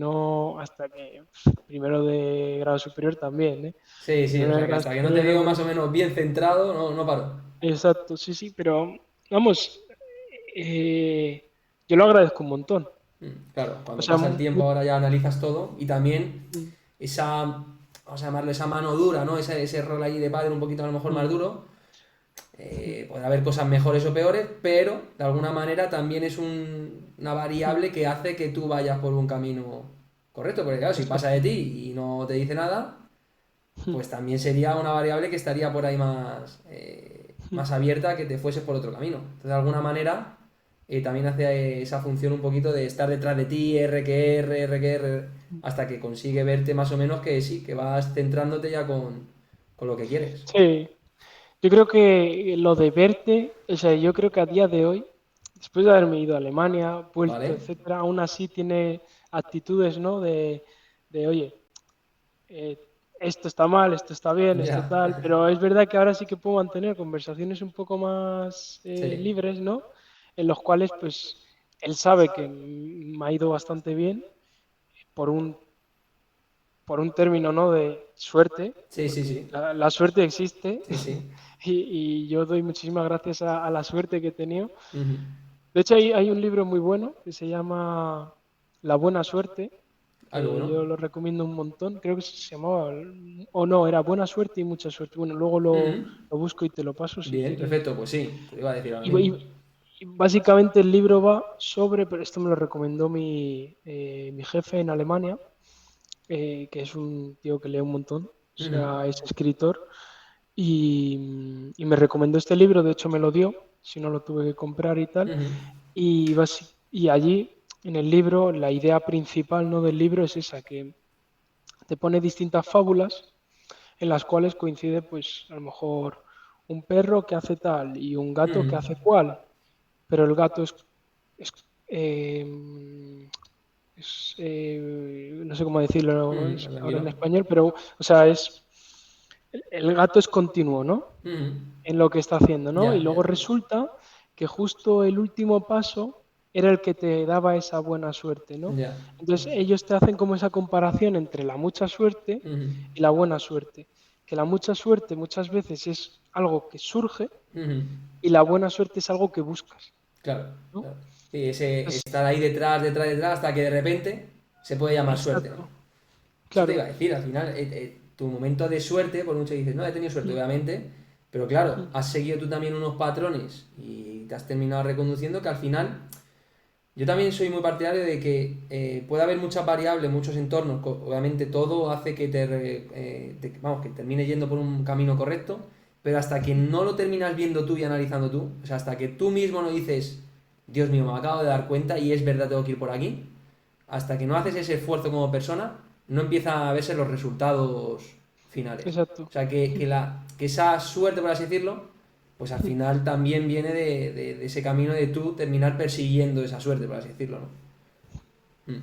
primero de grado superior también, ¿eh? Sí, sí, o Primero de sea que grado hasta que no te superior, veo más pues, o menos bien centrado, no, no paro. exacto, sí, sí, pero vamos, eh, yo lo agradezco un montón. Claro, O cuando sea, pasa el tiempo ahora ya analizas todo y también mm, esa, vamos a llamarle esa mano dura, ¿no? Ese rol ahí de padre un poquito a lo mejor más mm, duro. mm, Puede haber cosas mejores o peores, pero de alguna manera también es una mm, variable que hace que tú vayas por un camino correcto. Porque claro, si pasa de exacto. ti y no te dice nada, Mm, pues también sería una variable que estaría por ahí más, mm. más abierta a que te fueses por otro camino. Entonces, de alguna manera, también hace esa función un poquito de estar detrás de ti, R, que R, hasta que consigue verte más o menos que sí, que vas centrándote ya con lo que quieres. Sí, yo creo que lo de verte, o sea, yo creo que a día de hoy, después de haberme ido a Alemania, vuelto, ¿Vale? etcétera, aún así tiene actitudes, ¿no? De oye, eh, esto está mal, esto está bien, esto Ya. tal, pero es verdad que ahora sí que puedo mantener conversaciones un poco más Sí. libres, ¿no? En los cuales, pues, él sabe que me ha ido bastante bien por un término, ¿no? De suerte, Sí, sí, porque sí. la suerte existe Sí, sí. y yo doy muchísimas gracias a la suerte que he tenido. Ujú. De hecho, hay un libro muy bueno que se llama La buena suerte, Ah, qué que bueno. yo lo recomiendo un montón. Creo que se llamaba, o no, era Buena suerte y mucha suerte. Bueno, luego Ujú. lo busco y te lo paso si Bien, quieres. perfecto, pues sí, te lo iba a decir ahora Y, mismo. y- y básicamente el libro va sobre, pero esto me lo recomendó mi jefe en Alemania, que es un tío que lee un montón, o Ujú. sea, es escritor, y me recomendó este libro, de hecho me lo dio, si no lo tuve que comprar y tal, Ujú. y allí en el libro, la idea principal, ¿no? del libro es esa, que te pone distintas fábulas en las cuales coincide, pues a lo mejor un perro que hace tal y un gato que Ujú. hace cual, pero el gato es, eh, no sé cómo decirlo Ujú, ahora tranquilo. en español, pero, o sea, el gato es continuo, ¿no? Ujú. En lo que está haciendo, ¿no? Y Ya, luego ya. resulta que justo el último paso era el que te daba esa buena suerte, ¿no? Ya. Entonces ellos te hacen como esa comparación entre la mucha suerte Ujú. y la buena suerte, que la mucha suerte muchas veces es algo que surge Ujú. y la buena suerte es algo que buscas, Claro, ¿no? claro. Sí, ese Entonces, estar ahí detrás, detrás, detrás, hasta que de repente se puede llamar suerte, ¿no? exacto, Eso te claro. iba a decir, al final, tu momento de suerte, por mucho que dices, no, he tenido suerte, Mm, obviamente, pero claro, mm, has seguido tú también unos patrones y te has terminado reconduciendo que al final, yo también soy muy partidario de que puede haber muchas variables, muchos entornos, obviamente todo hace que vamos, que termines yendo por un camino correcto, pero hasta que no lo terminas viendo tú y analizando tú, o sea, hasta que tú mismo no dices, Dios mío, me acabo de dar cuenta y es verdad, tengo que ir por aquí, hasta que no haces ese esfuerzo como persona, no empieza a verse los resultados finales. exacto. O sea, que esa suerte, por así decirlo, pues al final también viene de ese camino de tú terminar persiguiendo esa suerte, por así decirlo, ¿no? Mm.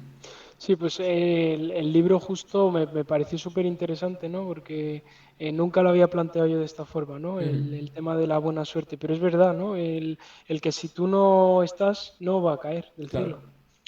Sí, pues el libro justo me pareció súper interesante, ¿no? Porque nunca lo había planteado yo de esta forma, ¿no? Ujú. El tema de la buena suerte. Pero es verdad, ¿no? El que si tú no estás, no va a caer del Claro. cielo.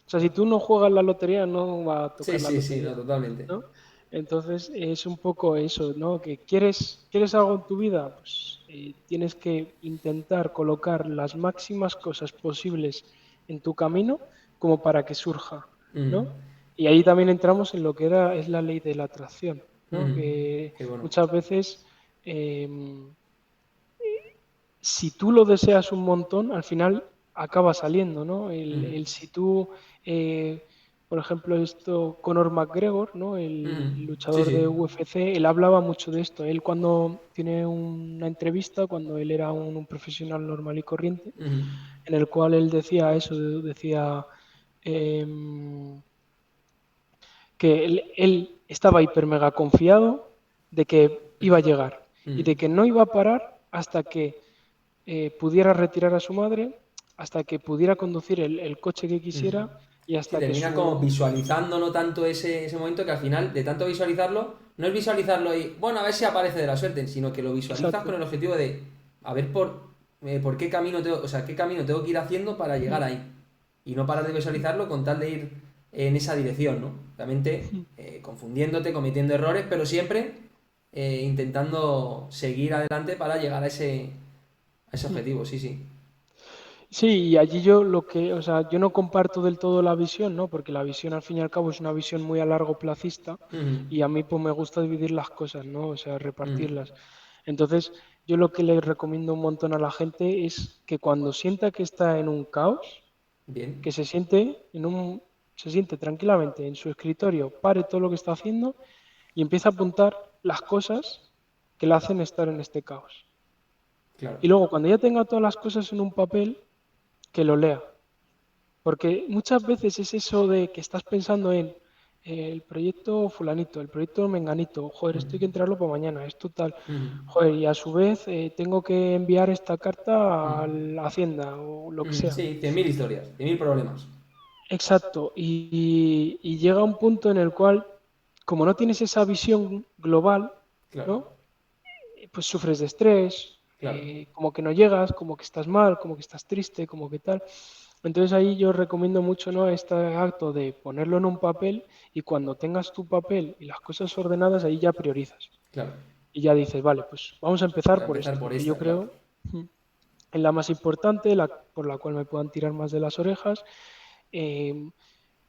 O sea, si tú no juegas la lotería, no va a Sí, tocar la sí, sí, no, lotería, totalmente. ¿no? Entonces es un poco eso, ¿no? Que quieres algo en tu vida, pues tienes que intentar colocar las máximas cosas posibles en tu camino como para que surja, Ujú. ¿no? Y ahí también entramos en lo que es la ley de la atracción, ¿no? Ujú. Que Qué bueno. muchas veces, em, si tú lo deseas un montón, al final acaba saliendo, ¿no? Ujú. Si tú, eh, por ejemplo, esto, Conor McGregor, ¿no? Ujú. El Sí, luchador sí. de UFC, él hablaba mucho de esto. Él cuando tiene una entrevista, cuando él era un profesional normal y corriente, Ujú. en el cual él decía eso, decía... em, que él estaba hiper mega confiado de que iba a llegar y Ujú. de que no iba a parar hasta que pudiera retirar a su madre, hasta que pudiera conducir el coche que Ujú. quisiera y Sí, hasta que terminas como su... visualizando no tanto ese momento que al final, de tanto visualizarlo, no es visualizarlo y, bueno, a ver si aparece de la suerte, sino que lo visualizas con Exacto. el objetivo de, a ver por qué camino tengo, o sea, qué camino tengo que ir haciendo para llegar Mm, ahí. Y no parar de visualizarlo con tal de ir en esa dirección, ¿no? Realmente mm, confundiéndote, cometiendo errores, pero siempre intentando seguir adelante para llegar a ese mm. objetivo, sí, sí. Sí, y allí yo lo que, o sea, yo no comparto del todo la visión, ¿no? Porque la visión al fin y al cabo es una visión muy a largo placista Ujú. y a mí pues me gusta dividir las cosas, ¿no? O sea, Ujú. repartirlas. Entonces, yo lo que le recomiendo un montón a la gente es que cuando sienta que está en un caos, Bien. que se siente tranquilamente en su escritorio, pare todo lo que está haciendo y empiece a apuntar las cosas que le hacen estar en este caos. Claro. Y luego, cuando ya tenga todas las cosas en un papel, que lo lea. Porque muchas veces es eso de que estás pensando en el proyecto fulanito, el proyecto menganito, joder, Ujú. esto hay que entrarlo para mañana, esto tal, Ujú. joder, y a su vez tengo que enviar esta carta a Ujú. la Hacienda o lo que sea. Sí, 100.000 historias, 100.000 problemas. Exacto, y llega un punto en el cual, como no tienes esa visión global, Claro, ¿no? Pues sufres de estrés, claro. como que no llegas, como que estás mal, como que estás triste, como que tal. Entonces ahí yo recomiendo mucho, ¿no? Este acto de ponerlo en un papel y cuando tengas tu papel y las cosas ordenadas, ahí ya priorizas. Claro. Y ya dices, vale, pues vamos a Voy empezar a por empezar esto, por porque yo esta, claro. creo en la más importante, por la cual me puedan tirar más de las orejas. eh,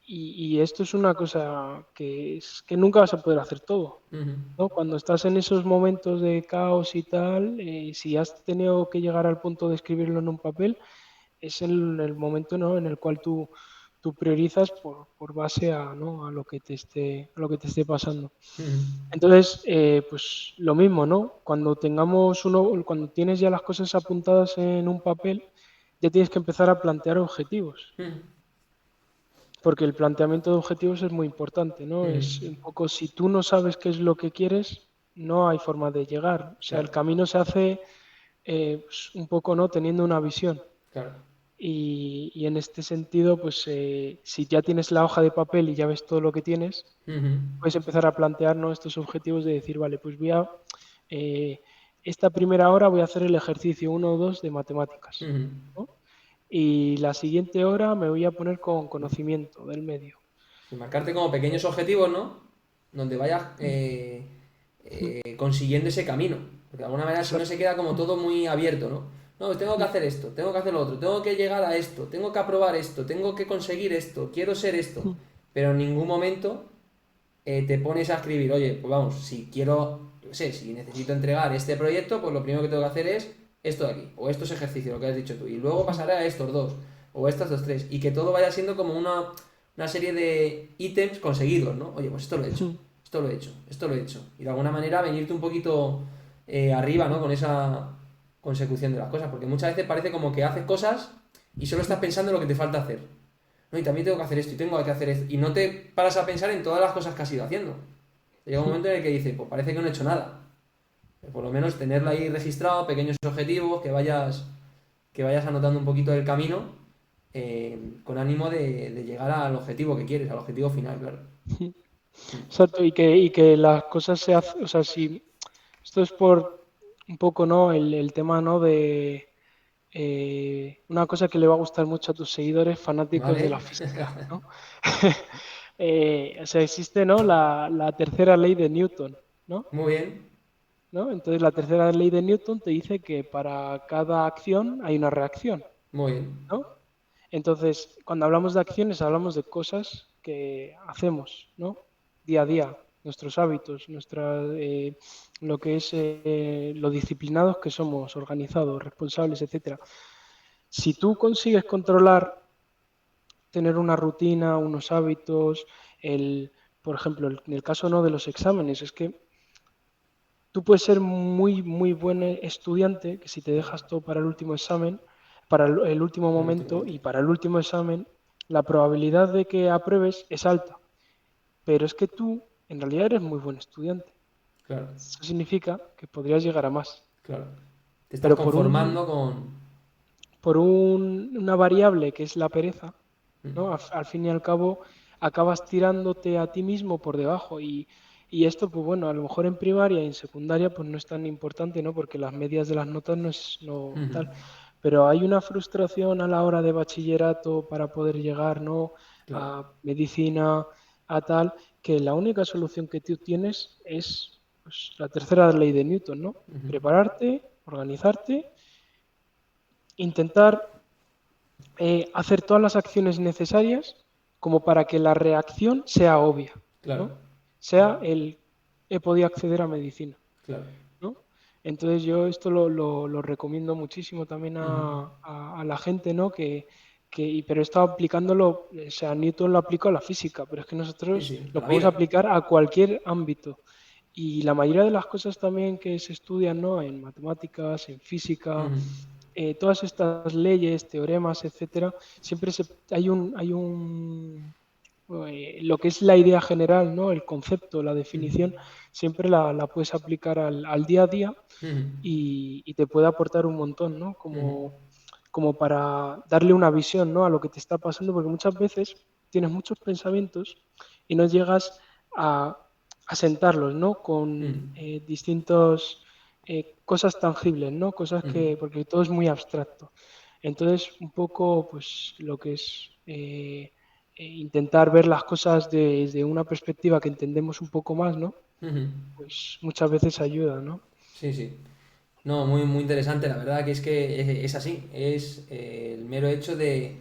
y esto es una cosa que nunca vas a poder hacer todo. Ujú. ¿No? Cuando estás en esos momentos de caos y tal, si has tenido que llegar al punto de escribirlo en un papel, es el momento, ¿no? en el cual tú priorizas por base a, ¿no? a lo que te esté pasando. Ujú. Entonces, pues lo mismo, ¿no? Cuando tienes ya las cosas apuntadas en un papel, ya tienes que empezar a plantear objetivos, Ujú. porque el planteamiento de objetivos es muy importante, ¿no? Es Ujú. un poco, si tú no sabes qué es lo que quieres, no hay forma de llegar. O sea, el Claro, camino se hace pues, un poco, ¿no? Teniendo una visión. claro. Y en este sentido, pues si ya tienes la hoja de papel y ya ves todo lo que tienes, Ujú, puedes empezar a plantearnos estos objetivos de decir, vale, pues eh, esta primera hora voy a hacer el ejercicio 1 o 2 de matemáticas, ujú. ¿no? Y la siguiente hora me voy a poner con conocimiento del medio. Y marcarte como pequeños objetivos, ¿no? Donde vayas Mm, consiguiendo ese camino. Porque de alguna manera si no Exacto. se queda como todo muy abierto, ¿no? No, pues tengo que Mm, hacer esto, tengo que hacer lo otro, tengo que llegar a esto, tengo que aprobar esto, tengo que conseguir esto, quiero ser esto. mm, Pero en ningún momento te pones a escribir, oye, pues vamos, si quiero, yo qué sé, si necesito entregar este proyecto, pues lo primero que tengo que hacer es esto de aquí, o estos ejercicios, lo que has dicho tú, y luego mm, pasaré a estos dos, o estos dos tres, y que todo vaya siendo como una serie de ítems conseguidos, ¿no? Oye, pues esto lo he hecho, mm. esto lo he hecho, esto lo he hecho, y de alguna manera venirte un poquito arriba, ¿no? Con esa consecución de las cosas, porque muchas veces parece como que haces cosas y solo estás pensando en lo que te falta hacer. No, y también tengo que hacer esto, y tengo que hacer esto. Y no te paras a pensar en todas las cosas que has ido haciendo. Llega un momento en el que dices, pues parece que no he hecho nada. Pero por lo menos tenerlo ahí registrado, pequeños objetivos, que vayas anotando un poquito del camino, con ánimo de llegar al objetivo que quieres, al objetivo final, claro. Exacto, y que las cosas se hacen, o sea, si esto es por un poco, ¿no? El tema, ¿no? De una cosa que le va a gustar mucho a tus seguidores fanáticos de la ¿Vale? física, ¿no? O sea, existe, ¿no? La tercera ley de Newton, ¿no? Muy bien, ¿No? Entonces, la tercera ley de Newton te dice que para cada acción hay una reacción, muy bien. ¿no? Entonces, cuando hablamos de acciones, hablamos de cosas que hacemos, ¿no? Día a día, nuestros hábitos, lo que es lo disciplinados que somos, organizados, responsables, etcétera. Si tú consigues controlar, tener una rutina, unos hábitos, por ejemplo, en el caso no de los exámenes, es que tú puedes ser muy, muy buen estudiante, que si te dejas todo para el último examen, para el último En el último momento momento. y para el último examen, la probabilidad de que apruebes es alta. Pero es que tú, en realidad, eres muy buen estudiante. Claro, Eso significa que podrías llegar a más. claro. Te estás Pero por conformando con... una variable que es la pereza, ¿no? Al fin y al cabo, acabas tirándote a ti mismo por debajo y esto, pues bueno, a lo mejor en primaria y en secundaria pues no es tan importante, ¿no? Porque las medias de las notas no es no tal, pero hay una frustración a la hora de bachillerato para poder llegar, ¿no? Claro. A medicina, a tal, que la única solución que tú tienes es pues, la tercera ley de Newton, ¿no? Prepararte, organizarte, intentar hacer todas las acciones necesarias como para que la reacción sea obvia, Claro, ¿no? Sea el he podido acceder a medicina, claro. ¿no? Entonces yo esto lo recomiendo muchísimo también Ujú. a la gente, ¿no? Pero he estado aplicándolo, o sea, Newton lo aplicó a la física, pero es que Sí, nosotros sí, a lo la podemos vida. aplicar a cualquier ámbito. Y la mayoría de las cosas también que se estudian, ¿no? En matemáticas, en física, Ujú. todas estas leyes, teoremas, etcétera, siempre hay lo que es la idea general, ¿no? El concepto, la definición, siempre la puedes aplicar al día a día Ujú. y te puede aportar un montón, ¿no? Ujú. Como para darle una visión, ¿no? A lo que te está pasando, porque muchas veces tienes muchos pensamientos y no llegas a, a sentarlos, ¿no? Ujú. Con distintos cosas tangibles, ¿no? Ujú. Porque todo es muy abstracto. Entonces, un poco, pues, lo que es intentar ver las cosas desde una perspectiva que entendemos un poco más, ¿no? Ujú. Pues muchas veces ayuda, ¿no? Sí, sí. No, muy, muy interesante. La verdad que es así. Es el mero hecho de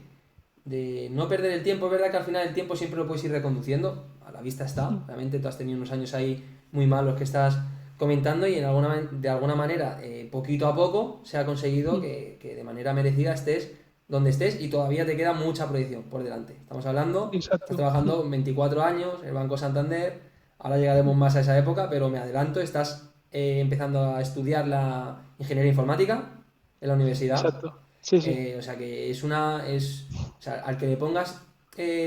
no perder el tiempo. Es verdad que al final el tiempo siempre lo puedes ir reconduciendo. A la vista está. Realmente tú has tenido unos años ahí muy malos que estás comentando y de alguna manera, poquito a poco, se ha conseguido que de manera merecida estés donde estés y todavía te queda mucha proyección por delante. Estamos hablando, estás Exacto. trabajando 24 años en el Banco Santander, ahora llegaremos más a esa época, pero me adelanto, estás empezando a estudiar la ingeniería informática en la universidad. Exacto. Sí, sí. O sea que o sea, al que le pongas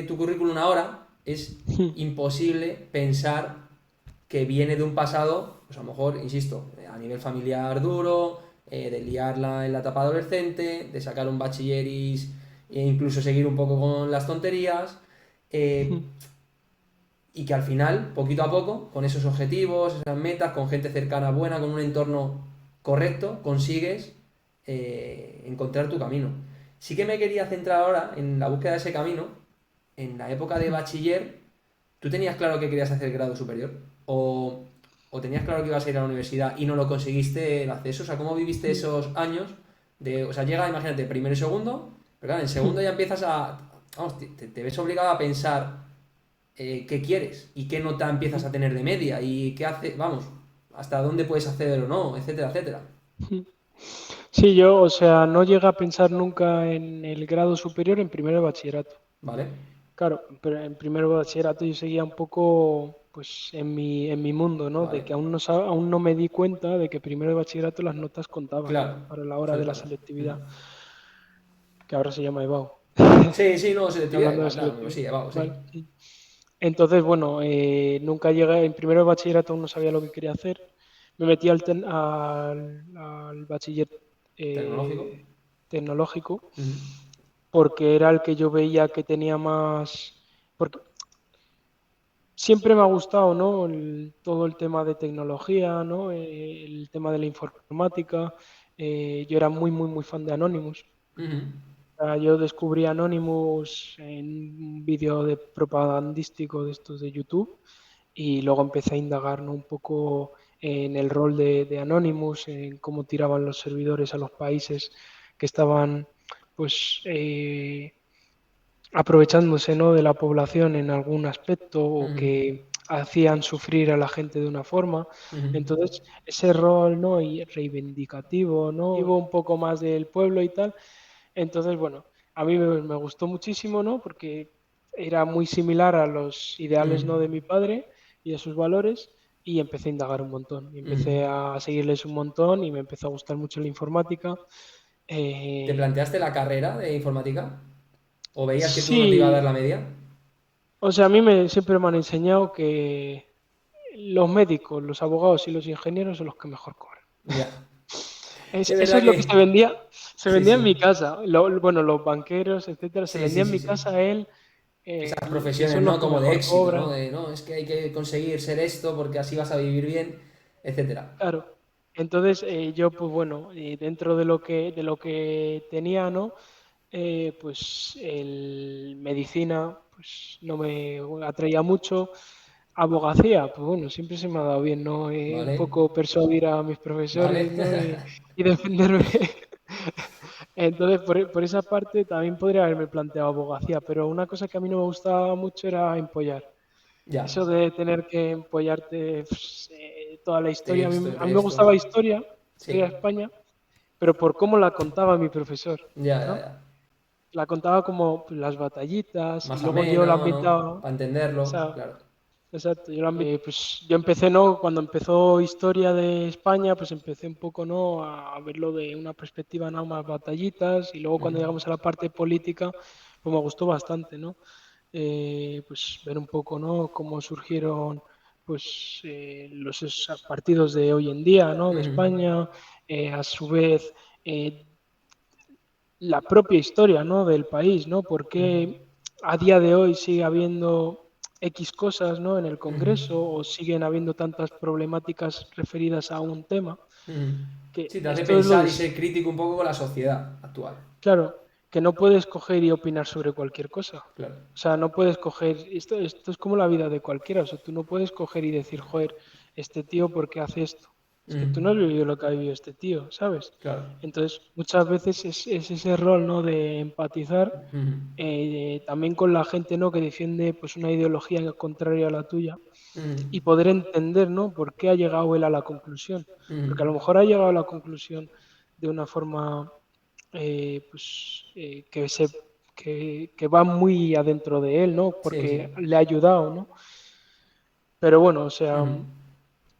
tu currículum ahora, es imposible pensar que viene de un pasado, pues a lo mejor, insisto, a nivel familiar duro, de liarla en la etapa adolescente, de sacar un bachilleris e incluso seguir un poco con las tonterías, eh, y que al final, poquito a poco, con esos objetivos, esas metas, con gente cercana buena, con un entorno correcto, consigues encontrar tu camino. Sí que me quería centrar ahora en la búsqueda de ese camino, en la época de bachiller. ¿Tú tenías claro que querías hacer grado superior? ¿O tenías claro que ibas a ir a la universidad y no lo conseguiste el acceso? O sea, ¿cómo viviste esos años? O sea, llega, imagínate, primero y segundo, pero claro, en segundo ya empiezas a... Vamos, te ves obligado a pensar qué quieres y qué nota empiezas a tener de media y qué hace, vamos, hasta dónde puedes acceder o no, etcétera, etcétera. Sí, yo, o sea, no llegué a pensar nunca en el grado superior en primero de bachillerato. ¿Vale? Claro, pero en primero de bachillerato yo seguía un poco, pues, en mi mundo, ¿no? De Vale. que aún no me di cuenta de que primero de bachillerato las notas contaban Claro. para la hora de la Faltaba. selectividad, que ahora se llama EBAU. Sí, sí, no, selectividad Hablando de igual, claro, selectividad. sí, vamos, sí. Vale. Entonces, bueno, nunca llegué, en primero de bachillerato aún no sabía lo que quería hacer. Me metí al bachiller Tecnológico. eh, tecnológico Ujú. porque era el que yo veía que tenía más... Porque siempre me ha gustado, ¿no? Todo el tema de tecnología, ¿no? El tema de la informática. Yo era muy, muy, muy fan de Anonymous. Ujú. Sea, yo descubrí Anonymous en un vídeo de propagandístico de estos de YouTube y luego empecé a indagar, ¿no? Un poco en el rol de Anonymous, en cómo tiraban los servidores a los países que estaban pues aprovechándose, ¿no? de la población en algún aspecto o Ujú. que hacían sufrir a la gente de una forma. Ujú. Entonces, ese rol, ¿no? y reivindicativo, ¿no? Un poco más del pueblo y tal, entonces, bueno, a mí me gustó muchísimo, ¿no? Porque era muy similar a los ideales, Ujú. ¿no? de mi padre y a sus valores y empecé a indagar un montón. Y Ujú. empecé a seguirles un montón y me empezó a gustar mucho la informática. ¿Te Eh, planteaste la carrera de informática? ¿O veías que tú no te iba a dar sí, la media? o sea, a mí siempre me han enseñado que los médicos, los abogados y los ingenieros son los que mejor cobran. Ya. Sí, es Eso verdad es lo que que... se Sí, vendía en sí. mi casa. Bueno, los banqueros, etcétera, se Sí, vendía sí, en sí, mi sí. casa a él Esas que profesiones, son los ¿no? que Como de mejor éxito, ¿no? cobran. De, no, es que hay que conseguir ser esto porque así vas a vivir bien, etcétera. Claro. Entonces, yo, pues bueno, dentro de lo que tenía, ¿no? Pues el medicina, pues no me atraía mucho. Abogacía, pues bueno, siempre se me ha dado bien, ¿no? Un ¿Vale? poco persuadir a mis ¿Vale? profesores, ¿no? Y defenderme. Entonces, por esa parte también podría haberme planteado abogacía, pero una cosa que a mí no me gustaba mucho era empollar. Ya. Eso de tener que empollarte pues, toda la historia. Texto, A mí me texto. gustaba historia, historia Sí. de España, pero por cómo la contaba mi profesor, Ya, ya, ¿no? ya. La contaba como pues, las batallitas y Más luego yo la ameno, ¿no? ambientaba, Para entenderlo, esa, claro. exacto, pues yo empecé, ¿no? Cuando empezó historia de España, pues empecé un poco, ¿no? A verlo de una perspectiva, ¿no? Más batallitas y luego cuando Ujú. llegamos a la parte política, pues me gustó bastante, ¿no? Pues ver un poco, ¿no? Cómo surgieron, pues los esos partidos de hoy en día, ¿no? De Ujú. España, a su vez eh, la propia historia, ¿no? Del país, ¿no? Porque a día de hoy sigue habiendo X cosas, ¿no? En el Ujú. Congreso o siguen habiendo tantas problemáticas referidas a un tema Ujú. que Sí, te hace esto es lo pensar de, y ser crítico un poco con la sociedad actual. claro, que no puedes coger y opinar sobre cualquier cosa. Claro. O sea, no puedes coger, esto es como la vida de cualquiera, o sea, tú no puedes coger y decir, joder, este tío, ¿por qué hace esto? Es que Ujú. tú no has vivido lo que ha vivido este tío, ¿sabes? Claro. Entonces, muchas veces es ese rol, ¿no? De empatizar Ujú. también con la gente, ¿no? Que defiende pues una ideología contraria a la tuya Ujú. y poder entender, ¿no? Por qué ha llegado él a la conclusión. Ujú. Porque a lo mejor ha llegado a la conclusión de una forma pues, que va muy adentro de él, ¿no? Sí, sí. Porque le ha ayudado, ¿no? Pero bueno, o sea, Ujú.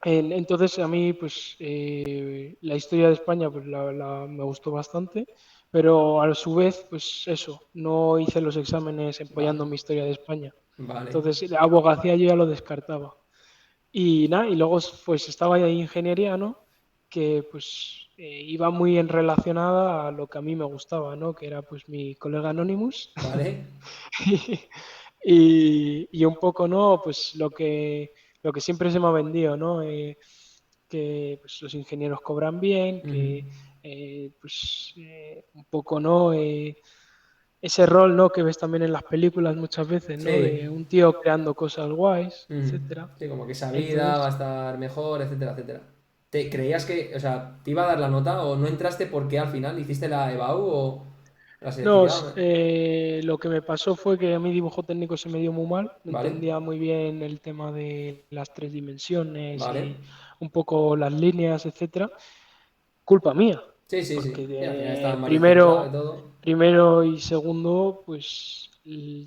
entonces a mí, pues, la historia de España, pues, me gustó bastante, pero a su vez, pues, eso, no hice los exámenes Vale. empollando mi historia de España. Vale. Entonces, la abogacía yo ya lo descartaba. Y nada, y luego pues estaba ahí ingeniería, ¿no? Que pues iba muy en relacionada a lo que a mí me gustaba, ¿no? Que era pues mi colega Anonymous. ¿Vale? Y un poco, ¿no? Pues lo que siempre se me ha vendido, ¿no? Que pues, los ingenieros cobran bien, Ujú. que pues un poco, ¿no? Ese rol, ¿no? Que ves también en las películas muchas veces, ¿no? Sí. De un tío creando cosas guays, Ujú. etcétera. Sí, como que esa vida va a Entonces, estar mejor, etcétera, etcétera. ¿Te creías que, o sea, te iba a dar la nota o no entraste porque al final hiciste la EBAU o la no, selectividad? lo que me pasó fue que a mí dibujo técnico se me dio muy mal, no ¿Vale? entendía muy bien el tema de las tres dimensiones ¿Vale? y un poco las líneas, etcétera. Culpa mía, Sí, sí, sí. porque Y al final estaba mal estructurado y primero, todo. primero y segundo, pues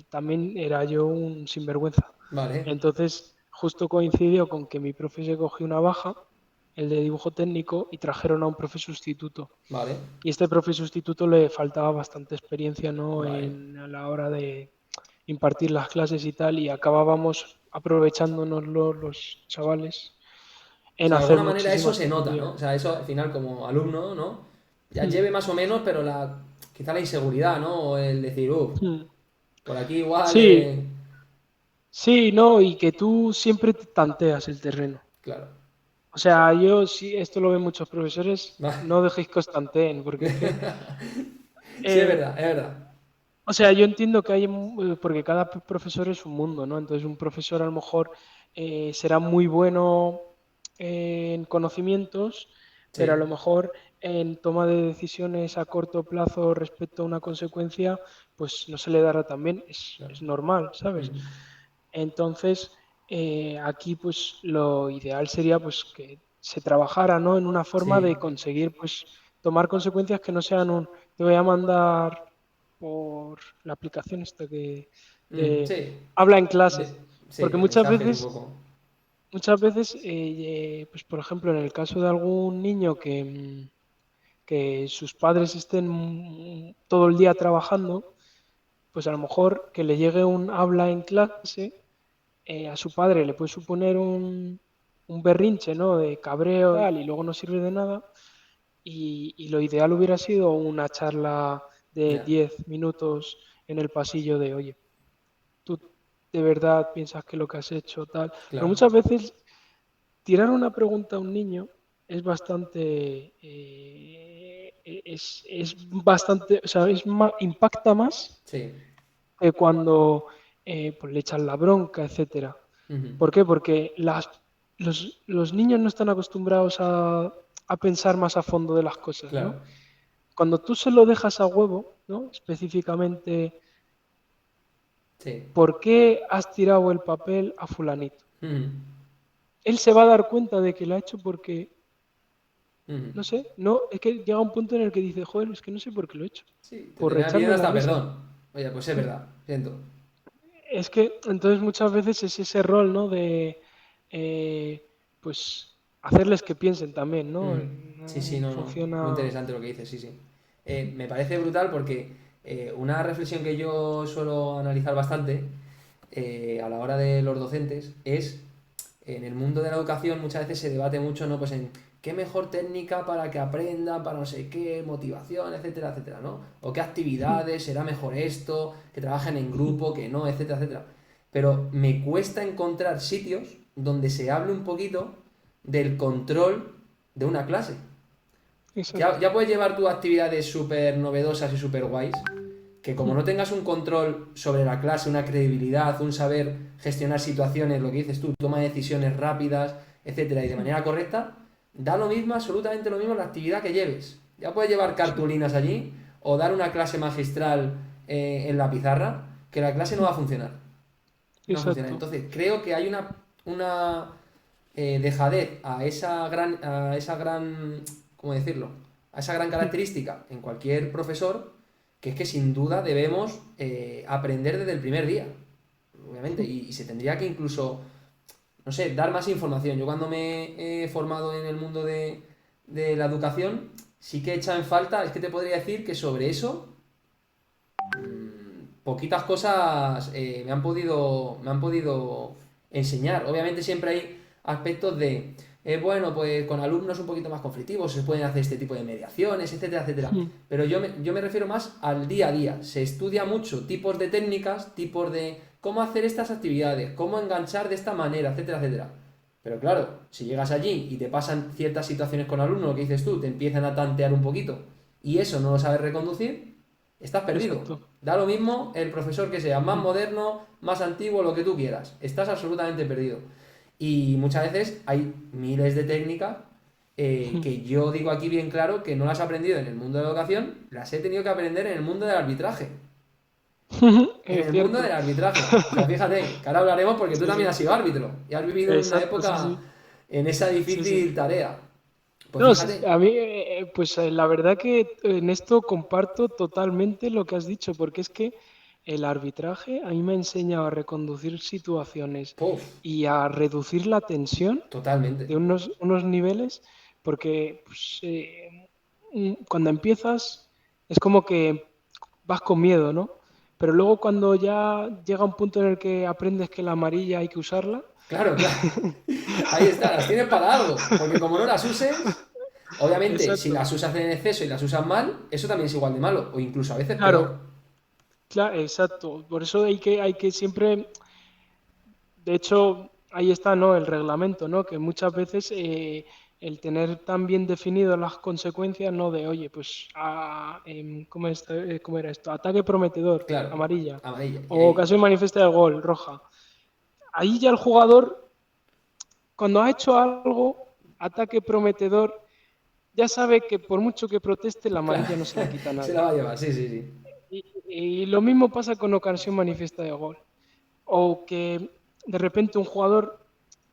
también era yo un sinvergüenza. Vale, Entonces, justo coincidió con que mi profe se cogió una baja, el de dibujo técnico, y trajeron a un profe sustituto. vale, Y este profe sustituto le faltaba bastante experiencia, ¿no? vale. A la hora de impartir las clases y tal, y acabábamos aprovechándonos los chavales O en sea, de hacer alguna manera eso muchísimas se nota, ¿no? tonterías. O sea, eso al final como alumno, ¿no? Ya Hmm, lleve más o menos, pero quizá la inseguridad, ¿no? O el decir, hmm. por aquí igual, Sí, sí, no, y que tú siempre te tanteas el terreno. claro. O sea, yo sí, esto lo ven muchos profesores, Va. no dejéis que os tanteen, porque es que Sí, es eh, verdad, es verdad. o sea, yo entiendo que hay, porque cada profesor es un mundo, ¿no? Entonces, un profesor a lo mejor será muy bueno en conocimientos, pero a lo Sí, mejor en toma de decisiones a corto plazo respecto a una consecuencia, pues no se le dará tan bien. claro. Es normal, ¿sabes? Ujú. Entonces, aquí, pues lo ideal sería, pues, que se trabajara, ¿no? En una forma Sí. de conseguir, pues, tomar consecuencias que no sean te voy a mandar por la aplicación esta de Sí. habla en clase. Sí, Porque de mensajes un poco. muchas veces, pues por ejemplo, en el caso de algún niño que sus padres estén todo el día trabajando, pues a lo mejor que le llegue un habla en clase, a su padre le puede suponer un berrinche, ¿no? De cabreo y tal, y luego no sirve de nada. Y lo ideal hubiera sido una charla de Ya, 10 minutos en el pasillo de, oye, tú de verdad piensas que lo que has hecho tal. Pero claro. muchas veces tirar una pregunta a un niño es bastante, es bastante, o sea, impacta más Sí. que cuando pues, le echan la bronca, etcétera. Ujú. ¿Por qué? Porque los niños no están acostumbrados a pensar más a fondo de las cosas, Claro. ¿no? Cuando tú se lo dejas a huevo, ¿no? Específicamente, Sí. ¿por qué has tirado el papel a fulanito? Ujú. Él se va a dar cuenta de que lo ha hecho porque, Ujú. no sé, no, es que llega un punto en el que dice, joder, es que no sé por qué lo he hecho, Sí, te por terminas echarme pidiendo una hasta risa. perdón. Oye, pues es verdad, siento. Es que entonces muchas veces es ese rol, ¿no? De, eh, pues, hacerles que piensen también, ¿no? Mm, sí, sí, No no, no. Muy funciona. interesante lo que dices, sí, sí. Me parece brutal porque una reflexión que yo suelo analizar bastante a la hora de los docentes es, en el mundo de la educación muchas veces se debate mucho, ¿no? Pues en qué mejor técnica para que aprenda, para no sé qué, motivación, etcétera, etcétera, ¿no? O qué actividades, será mejor esto, que trabajen en grupo, que no, etcétera, etcétera. Pero me cuesta encontrar sitios donde se hable un poquito del control de una clase. Ya, Exacto. ya puedes llevar tus actividades súper novedosas y súper guays, que como no tengas un control sobre la clase, una credibilidad, un saber gestionar situaciones, lo que dices tú, toma decisiones rápidas, etcétera, y de manera correcta, da lo mismo, absolutamente lo mismo la actividad que lleves. Ya puedes llevar Sí, cartulinas allí o dar una clase magistral en la pizarra, que la clase no va a funcionar. No va a funcionar. exacto. Entonces, creo que hay una dejadez a esa gran, ¿cómo decirlo? A esa gran característica en cualquier profesor, que es que sin duda debemos aprender desde el primer día, obviamente, y se tendría que incluso, no sé, dar más información. Yo cuando me he formado en el mundo de la educación, sí que he echado en falta, es que te podría decir que sobre eso poquitas cosas me han podido enseñar. Obviamente siempre hay aspectos de, bueno, pues con alumnos un poquito más conflictivos se pueden hacer este tipo de mediaciones, etcétera, etcétera. Mm. Pero yo me refiero más al día a día. Se estudia mucho tipos de técnicas, tipos de cómo hacer estas actividades, cómo enganchar de esta manera, etcétera, etcétera. Pero claro, si llegas allí y te pasan ciertas situaciones con alumnos, lo que dices tú, te empiezan a tantear un poquito y eso no lo sabes reconducir, estás perdido. Exacto. Da lo mismo el profesor que sea, más Mm. moderno, más antiguo, lo que tú quieras. Estás absolutamente perdido. Y muchas veces hay miles de técnicas que yo digo aquí bien claro que no las he aprendido en el mundo de la educación, las he tenido que aprender en el mundo del arbitraje. En Es el mundo del cierto. arbitraje. O sea, fíjate, que ahora hablaremos porque tú Sí, también sí. has sido árbitro y has vivido en una Exacto, sí, época sí. en esa Sí, sí. difícil tarea. Pues No, fíjate, a mí, pues la verdad que en esto comparto totalmente lo que has dicho, porque es que el arbitraje a mí me ha enseñado a reconducir situaciones puf, y a reducir la tensión totalmente. de unos niveles, porque pues, cuando empiezas es como que vas con miedo, ¿no? Pero luego cuando ya llega un punto en el que aprendes que la amarilla hay que usarla, Claro, claro. Ahí está, las tienes para algo. Porque como no las uses, obviamente, si exacto, las usas en exceso y las usas mal, eso también es igual de malo, o incluso a veces claro, peor. claro, exacto. Por eso hay que siempre, de hecho, ahí está, ¿no? El reglamento, ¿no? Que muchas veces el tener tan bien definido las consecuencias, ¿no? De, oye, pues, ¿cómo era esto? Ataque prometedor, Claro, amarilla, amarilla. Y o ahí, ocasión manifiesta de gol, roja. Ahí ya el jugador, cuando ha hecho algo, ataque prometedor, ya sabe que por mucho que proteste, la claro, amarilla no se la quita a se la nadie. va a llevar, sí, sí, sí. Y lo mismo pasa con ocasión manifiesta de gol. O que de repente un jugador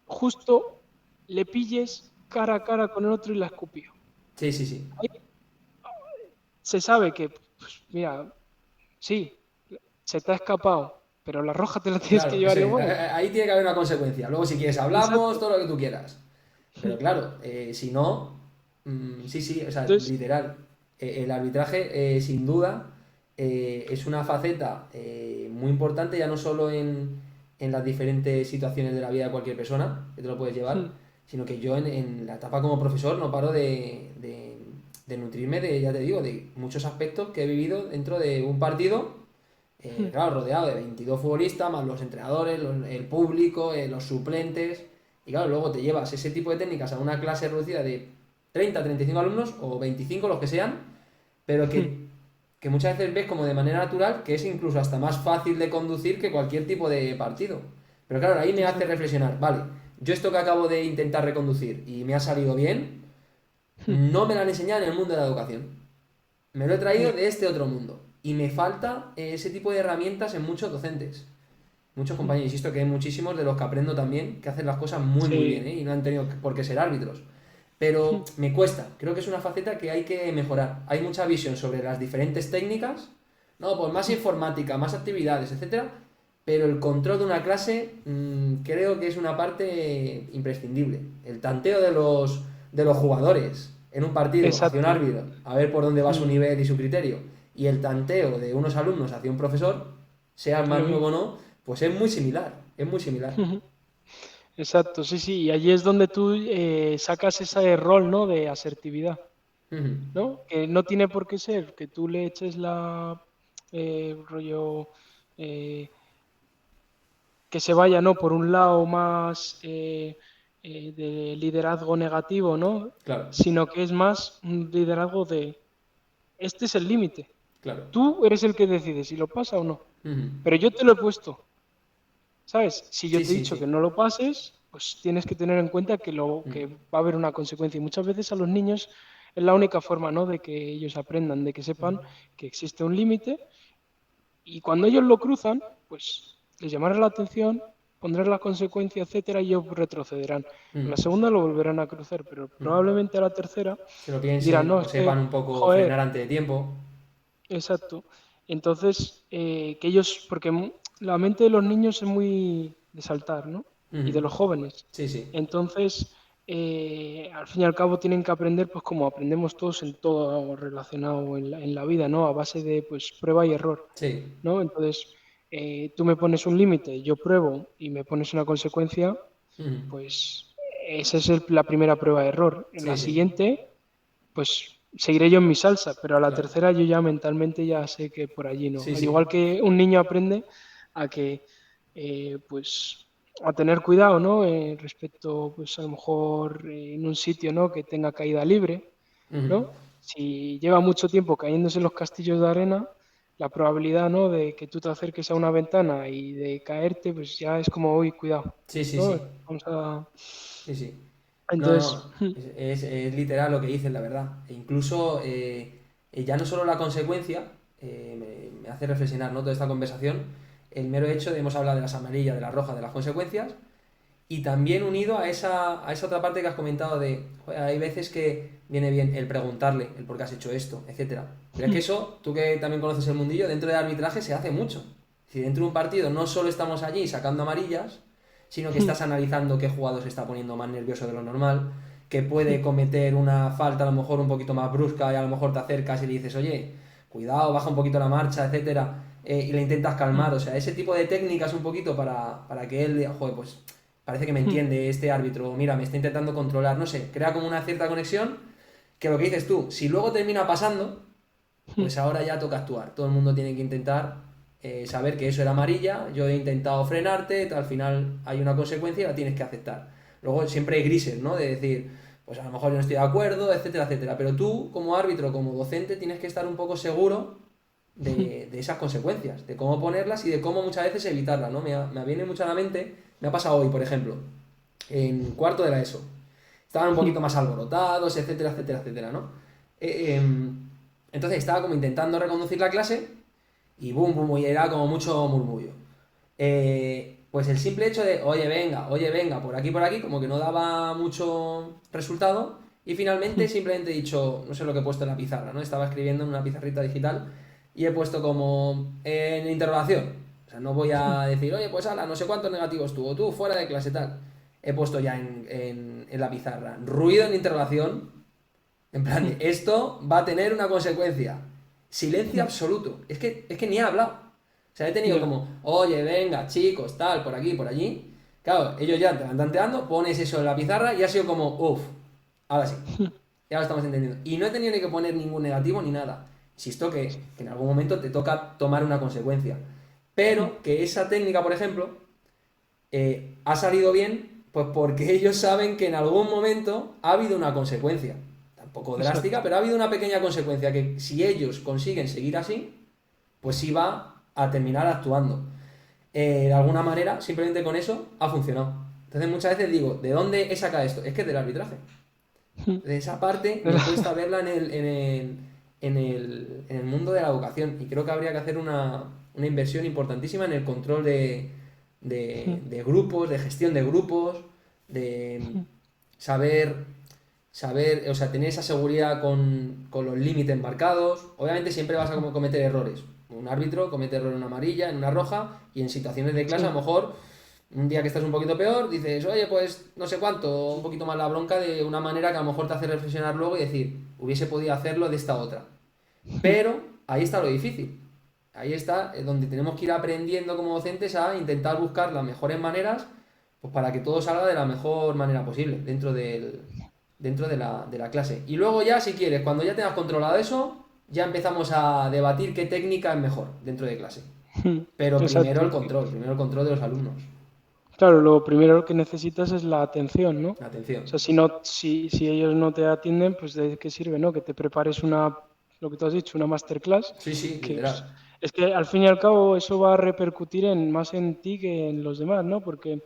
justo le pilles cara a cara con el otro y la escupió. Sí, sí, sí. Ahí se sabe que, pues, mira, sí, se te ha escapado, pero la roja te la tienes que Claro, llevar sí, igual. ahí tiene que haber una consecuencia. Luego, si quieres, hablamos, Exacto. todo lo que tú quieras. Pero claro, si no, sí, sí, o sea, Entonces, literal. El arbitraje, sin duda, es una faceta muy importante, ya no solo en las diferentes situaciones de la vida de cualquier persona, que te lo puedes llevar, sino que yo en la etapa como profesor no paro de nutrirme de, ya te digo, de muchos aspectos que he vivido dentro de un partido claro, rodeado de 22 futbolistas, más los entrenadores, el público, los suplentes. Y claro, luego te llevas ese tipo de técnicas a una clase reducida de 30, 35 alumnos o 25, los que sean, pero que muchas veces ves como de manera natural que es incluso hasta más fácil de conducir que cualquier tipo de partido. Pero claro, ahí me hace exacto. reflexionar, vale, yo esto que acabo de intentar reconducir y me ha salido bien, no me lo han enseñado en el mundo de la educación. Me lo he traído de este otro mundo. Y me falta ese tipo de herramientas en muchos docentes. Muchos compañeros, insisto que hay muchísimos de los que aprendo también que hacen las cosas muy muy bien, Sí. ¿eh? Y no han tenido por qué ser árbitros. Pero me cuesta, creo que es una faceta que hay que mejorar. Hay mucha visión sobre las diferentes técnicas, no, pues más informática, más actividades, etcétera. Pero el control de una clase creo que es una parte imprescindible. El tanteo de los jugadores en un partido hacia un Exacto. árbitro, a ver por dónde va su Mm. nivel y su criterio, y el tanteo de unos alumnos hacia un profesor, sea Lo más nuevo o mismo. no, pues es muy similar, es muy similar. Exacto, sí, sí. Y allí es donde tú sacas ese rol, ¿no? De asertividad. Ujú. ¿No? Que no tiene por qué ser que tú le eches rollo, eh, que se vaya, ¿no? Por un lado más de liderazgo negativo, ¿no? Claro, Sino que es más un liderazgo de, este es el límite. claro. Tú eres el que decide si lo pasa o no. Ujú. Pero yo te lo he puesto, ¿sabes? Si yo Sí, te he sí, dicho que sí. no lo pases, pues tienes que tener en cuenta que Ujú. va a haber una consecuencia. Y muchas veces a los niños es la única forma, ¿no? De que ellos aprendan, de que sepan que existe un límite y cuando ellos lo cruzan, pues les llamará la atención, pondrán la consecuencia, etcétera, y ellos retrocederán. A la Ujú. segunda lo volverán a cruzar, pero Ujú. probablemente a la tercera Se lo dirán, piensen no, o es sepan que, un poco joder, frenar antes de tiempo. exacto. Entonces, que ellos, porque la mente de los niños es muy de saltar, ¿no? Ujú. Y de los jóvenes. Sí, sí. Entonces, al fin y al cabo tienen que aprender, pues como aprendemos todos en todo relacionado en la vida, ¿no? A base de, pues, prueba y error, Sí. ¿no? Entonces, tú me pones un límite, yo pruebo y me pones una consecuencia, Ujú. pues esa es la primera prueba de error. En Sí, la sí, siguiente, pues seguiré yo en mi salsa, pero a la claro. tercera yo ya mentalmente ya sé que por allí no. Sí, Al sí. igual que un niño aprende a que, pues, a tener cuidado, ¿no? Respecto, pues, a lo mejor en un sitio, ¿no? Que tenga caída libre, Ujú. ¿no? Si lleva mucho tiempo cayéndose en los castillos de arena, la probabilidad, ¿no? De que tú te acerques a una ventana y de caerte, pues ya es como, uy, cuidado, Sí, sí, ¿no? sí. Vamos a... Sí, sí. No, Entonces, no, es literal lo que dices, la verdad. E incluso ya no solo la consecuencia, me hace reflexionar, ¿no? Toda esta conversación, el mero hecho de hemos hablado de las amarillas, de las rojas, de las consecuencias, y también unido a esa otra parte que has comentado de, joder, hay veces que viene bien el preguntarle el por qué has hecho esto, etcétera. Pero es que eso, tú que también conoces el mundillo, dentro del arbitraje se hace mucho. Si dentro de un partido no solo estamos allí sacando amarillas, sino que estás analizando qué jugador se está poniendo más nervioso de lo normal, que puede cometer una falta a lo mejor un poquito más brusca y a lo mejor te acercas y le dices, oye, cuidado, baja un poquito la marcha, etcétera, y le intentas calmar. O sea, ese tipo de técnicas un poquito para que él diga, joder, pues parece que me entiende este árbitro, mira, me está intentando controlar, no sé, crea como una cierta conexión que lo que dices tú, si luego termina pasando, pues ahora ya toca actuar. Todo el mundo tiene que intentar saber que eso era amarilla, yo he intentado frenarte, al final hay una consecuencia y la tienes que aceptar. Luego siempre hay grises, ¿no? De decir, pues a lo mejor yo no estoy de acuerdo, etcétera, etcétera. Pero tú, como árbitro, como docente, tienes que estar un poco seguro de esas consecuencias, de cómo ponerlas y de cómo muchas veces evitarlas, ¿no? Me viene mucho a la mente, me ha pasado hoy, por ejemplo, en cuarto de la ESO. Estaban un poquito más alborotados, etcétera, etcétera, etcétera, ¿no? Entonces estaba como intentando reconducir la clase y boom, boom, y era como mucho murmullo. Pues el simple hecho de, oye, venga, por aquí, como que no daba mucho resultado. Y finalmente simplemente he dicho, no sé lo que he puesto en la pizarra, ¿no? Estaba escribiendo en una pizarrita digital y he puesto como en interrogación. O sea, no voy a decir, oye, pues ala, no sé cuántos negativos tuvo, tú fuera de clase tal. He puesto ya en la pizarra, ruido en interrogación, en plan de, esto va a tener una consecuencia. Silencio absoluto. Es que ni he hablado. O sea, he tenido ya. como, oye, venga, chicos, tal, por aquí, por allí. Claro, ellos ya te van tanteando, pones eso en la pizarra y ha sido como, uff, ahora sí. Ya lo estamos entendiendo. Y no he tenido ni que poner ningún negativo ni nada. Insisto que en algún momento te toca tomar una consecuencia. Pero que esa técnica, por ejemplo, ha salido bien, pues porque ellos saben que en algún momento ha habido una consecuencia. Tampoco drástica, Exacto. pero ha habido una pequeña consecuencia que si ellos consiguen seguir así, pues sí va a terminar actuando. De alguna manera, simplemente con eso ha funcionado. Entonces muchas veces digo, ¿de dónde he sacado esto? Es que del arbitraje. De esa parte me cuesta verla en el mundo de la educación y creo que habría que hacer una inversión importantísima en el control de grupos, de gestión de grupos, de saber, o sea, tener esa seguridad con los límites marcados. Obviamente siempre vas a cometer errores. Un árbitro comete error en una amarilla, en una roja y en situaciones de clase a lo Sí, mejor un día que estás un poquito peor, dices, oye, pues no sé cuánto, un poquito más la bronca de una manera que a lo mejor te hace reflexionar luego y decir, hubiese podido hacerlo de esta otra. Pero ahí está lo difícil. Ahí está donde tenemos que ir aprendiendo como docentes a intentar buscar las mejores maneras pues para que todo salga de la mejor manera posible dentro de la clase. Y luego ya, si quieres, cuando ya tengas controlado eso, ya empezamos a debatir qué técnica es mejor dentro de clase. Pero exacto. primero el control de los alumnos. Claro, lo primero que necesitas es la atención, ¿no? O Atención. sea, si ellos no te atienden, pues ¿de qué sirve, no? Que te prepares lo que tú has dicho, una masterclass, Sí, sí, que pues, literal. es que al fin y al cabo eso va a repercutir más en ti que en los demás, ¿no? Porque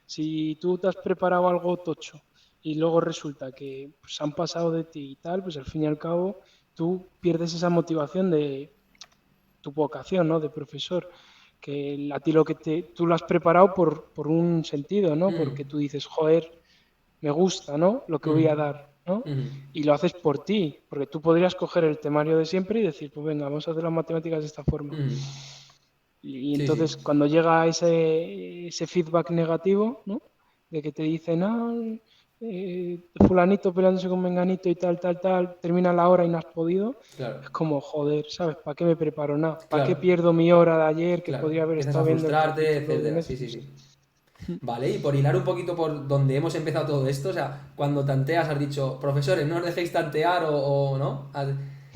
si tú te has preparado algo tocho y luego resulta que pues, han pasado de ti y tal, pues al fin y al cabo tú pierdes esa motivación de tu vocación, ¿no? De profesor, que a ti tú lo has preparado por un sentido, ¿no? Mm, Porque tú dices, joder, me gusta, ¿no? Lo que voy a mm, dar, ¿no? mm, Y lo haces por ti, porque tú podrías coger el temario de siempre y decir, pues venga, vamos a hacer las matemáticas de esta forma. mm. Y Sí, sí. entonces cuando llega ese feedback negativo, ¿no? De que te dicen, fulanito peleándose con menganito y tal, tal, tal, termina la hora y no has podido, Claro, es como, joder, ¿sabes? ¿Para qué me preparo nada? ¿Para qué claro, pierdo mi hora de ayer que claro. podría haber Empiezas estado a viendo el frustrarte, capítulo de etcétera. Sí, sí, Netflix? sí. Vale, y por hilar un poquito por donde hemos empezado todo esto, o sea, cuando tanteas has dicho, profesores, no os dejéis tantear o ¿no?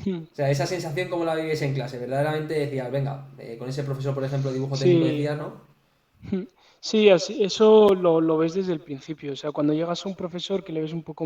O sea, esa sensación, ¿cómo la vives en clase? Verdaderamente decías, venga, con ese profesor, por ejemplo, dibujo técnico decías, Sí, ¿no? sí, así, eso lo ves desde el principio. O sea, cuando llegas a un profesor que le ves un poco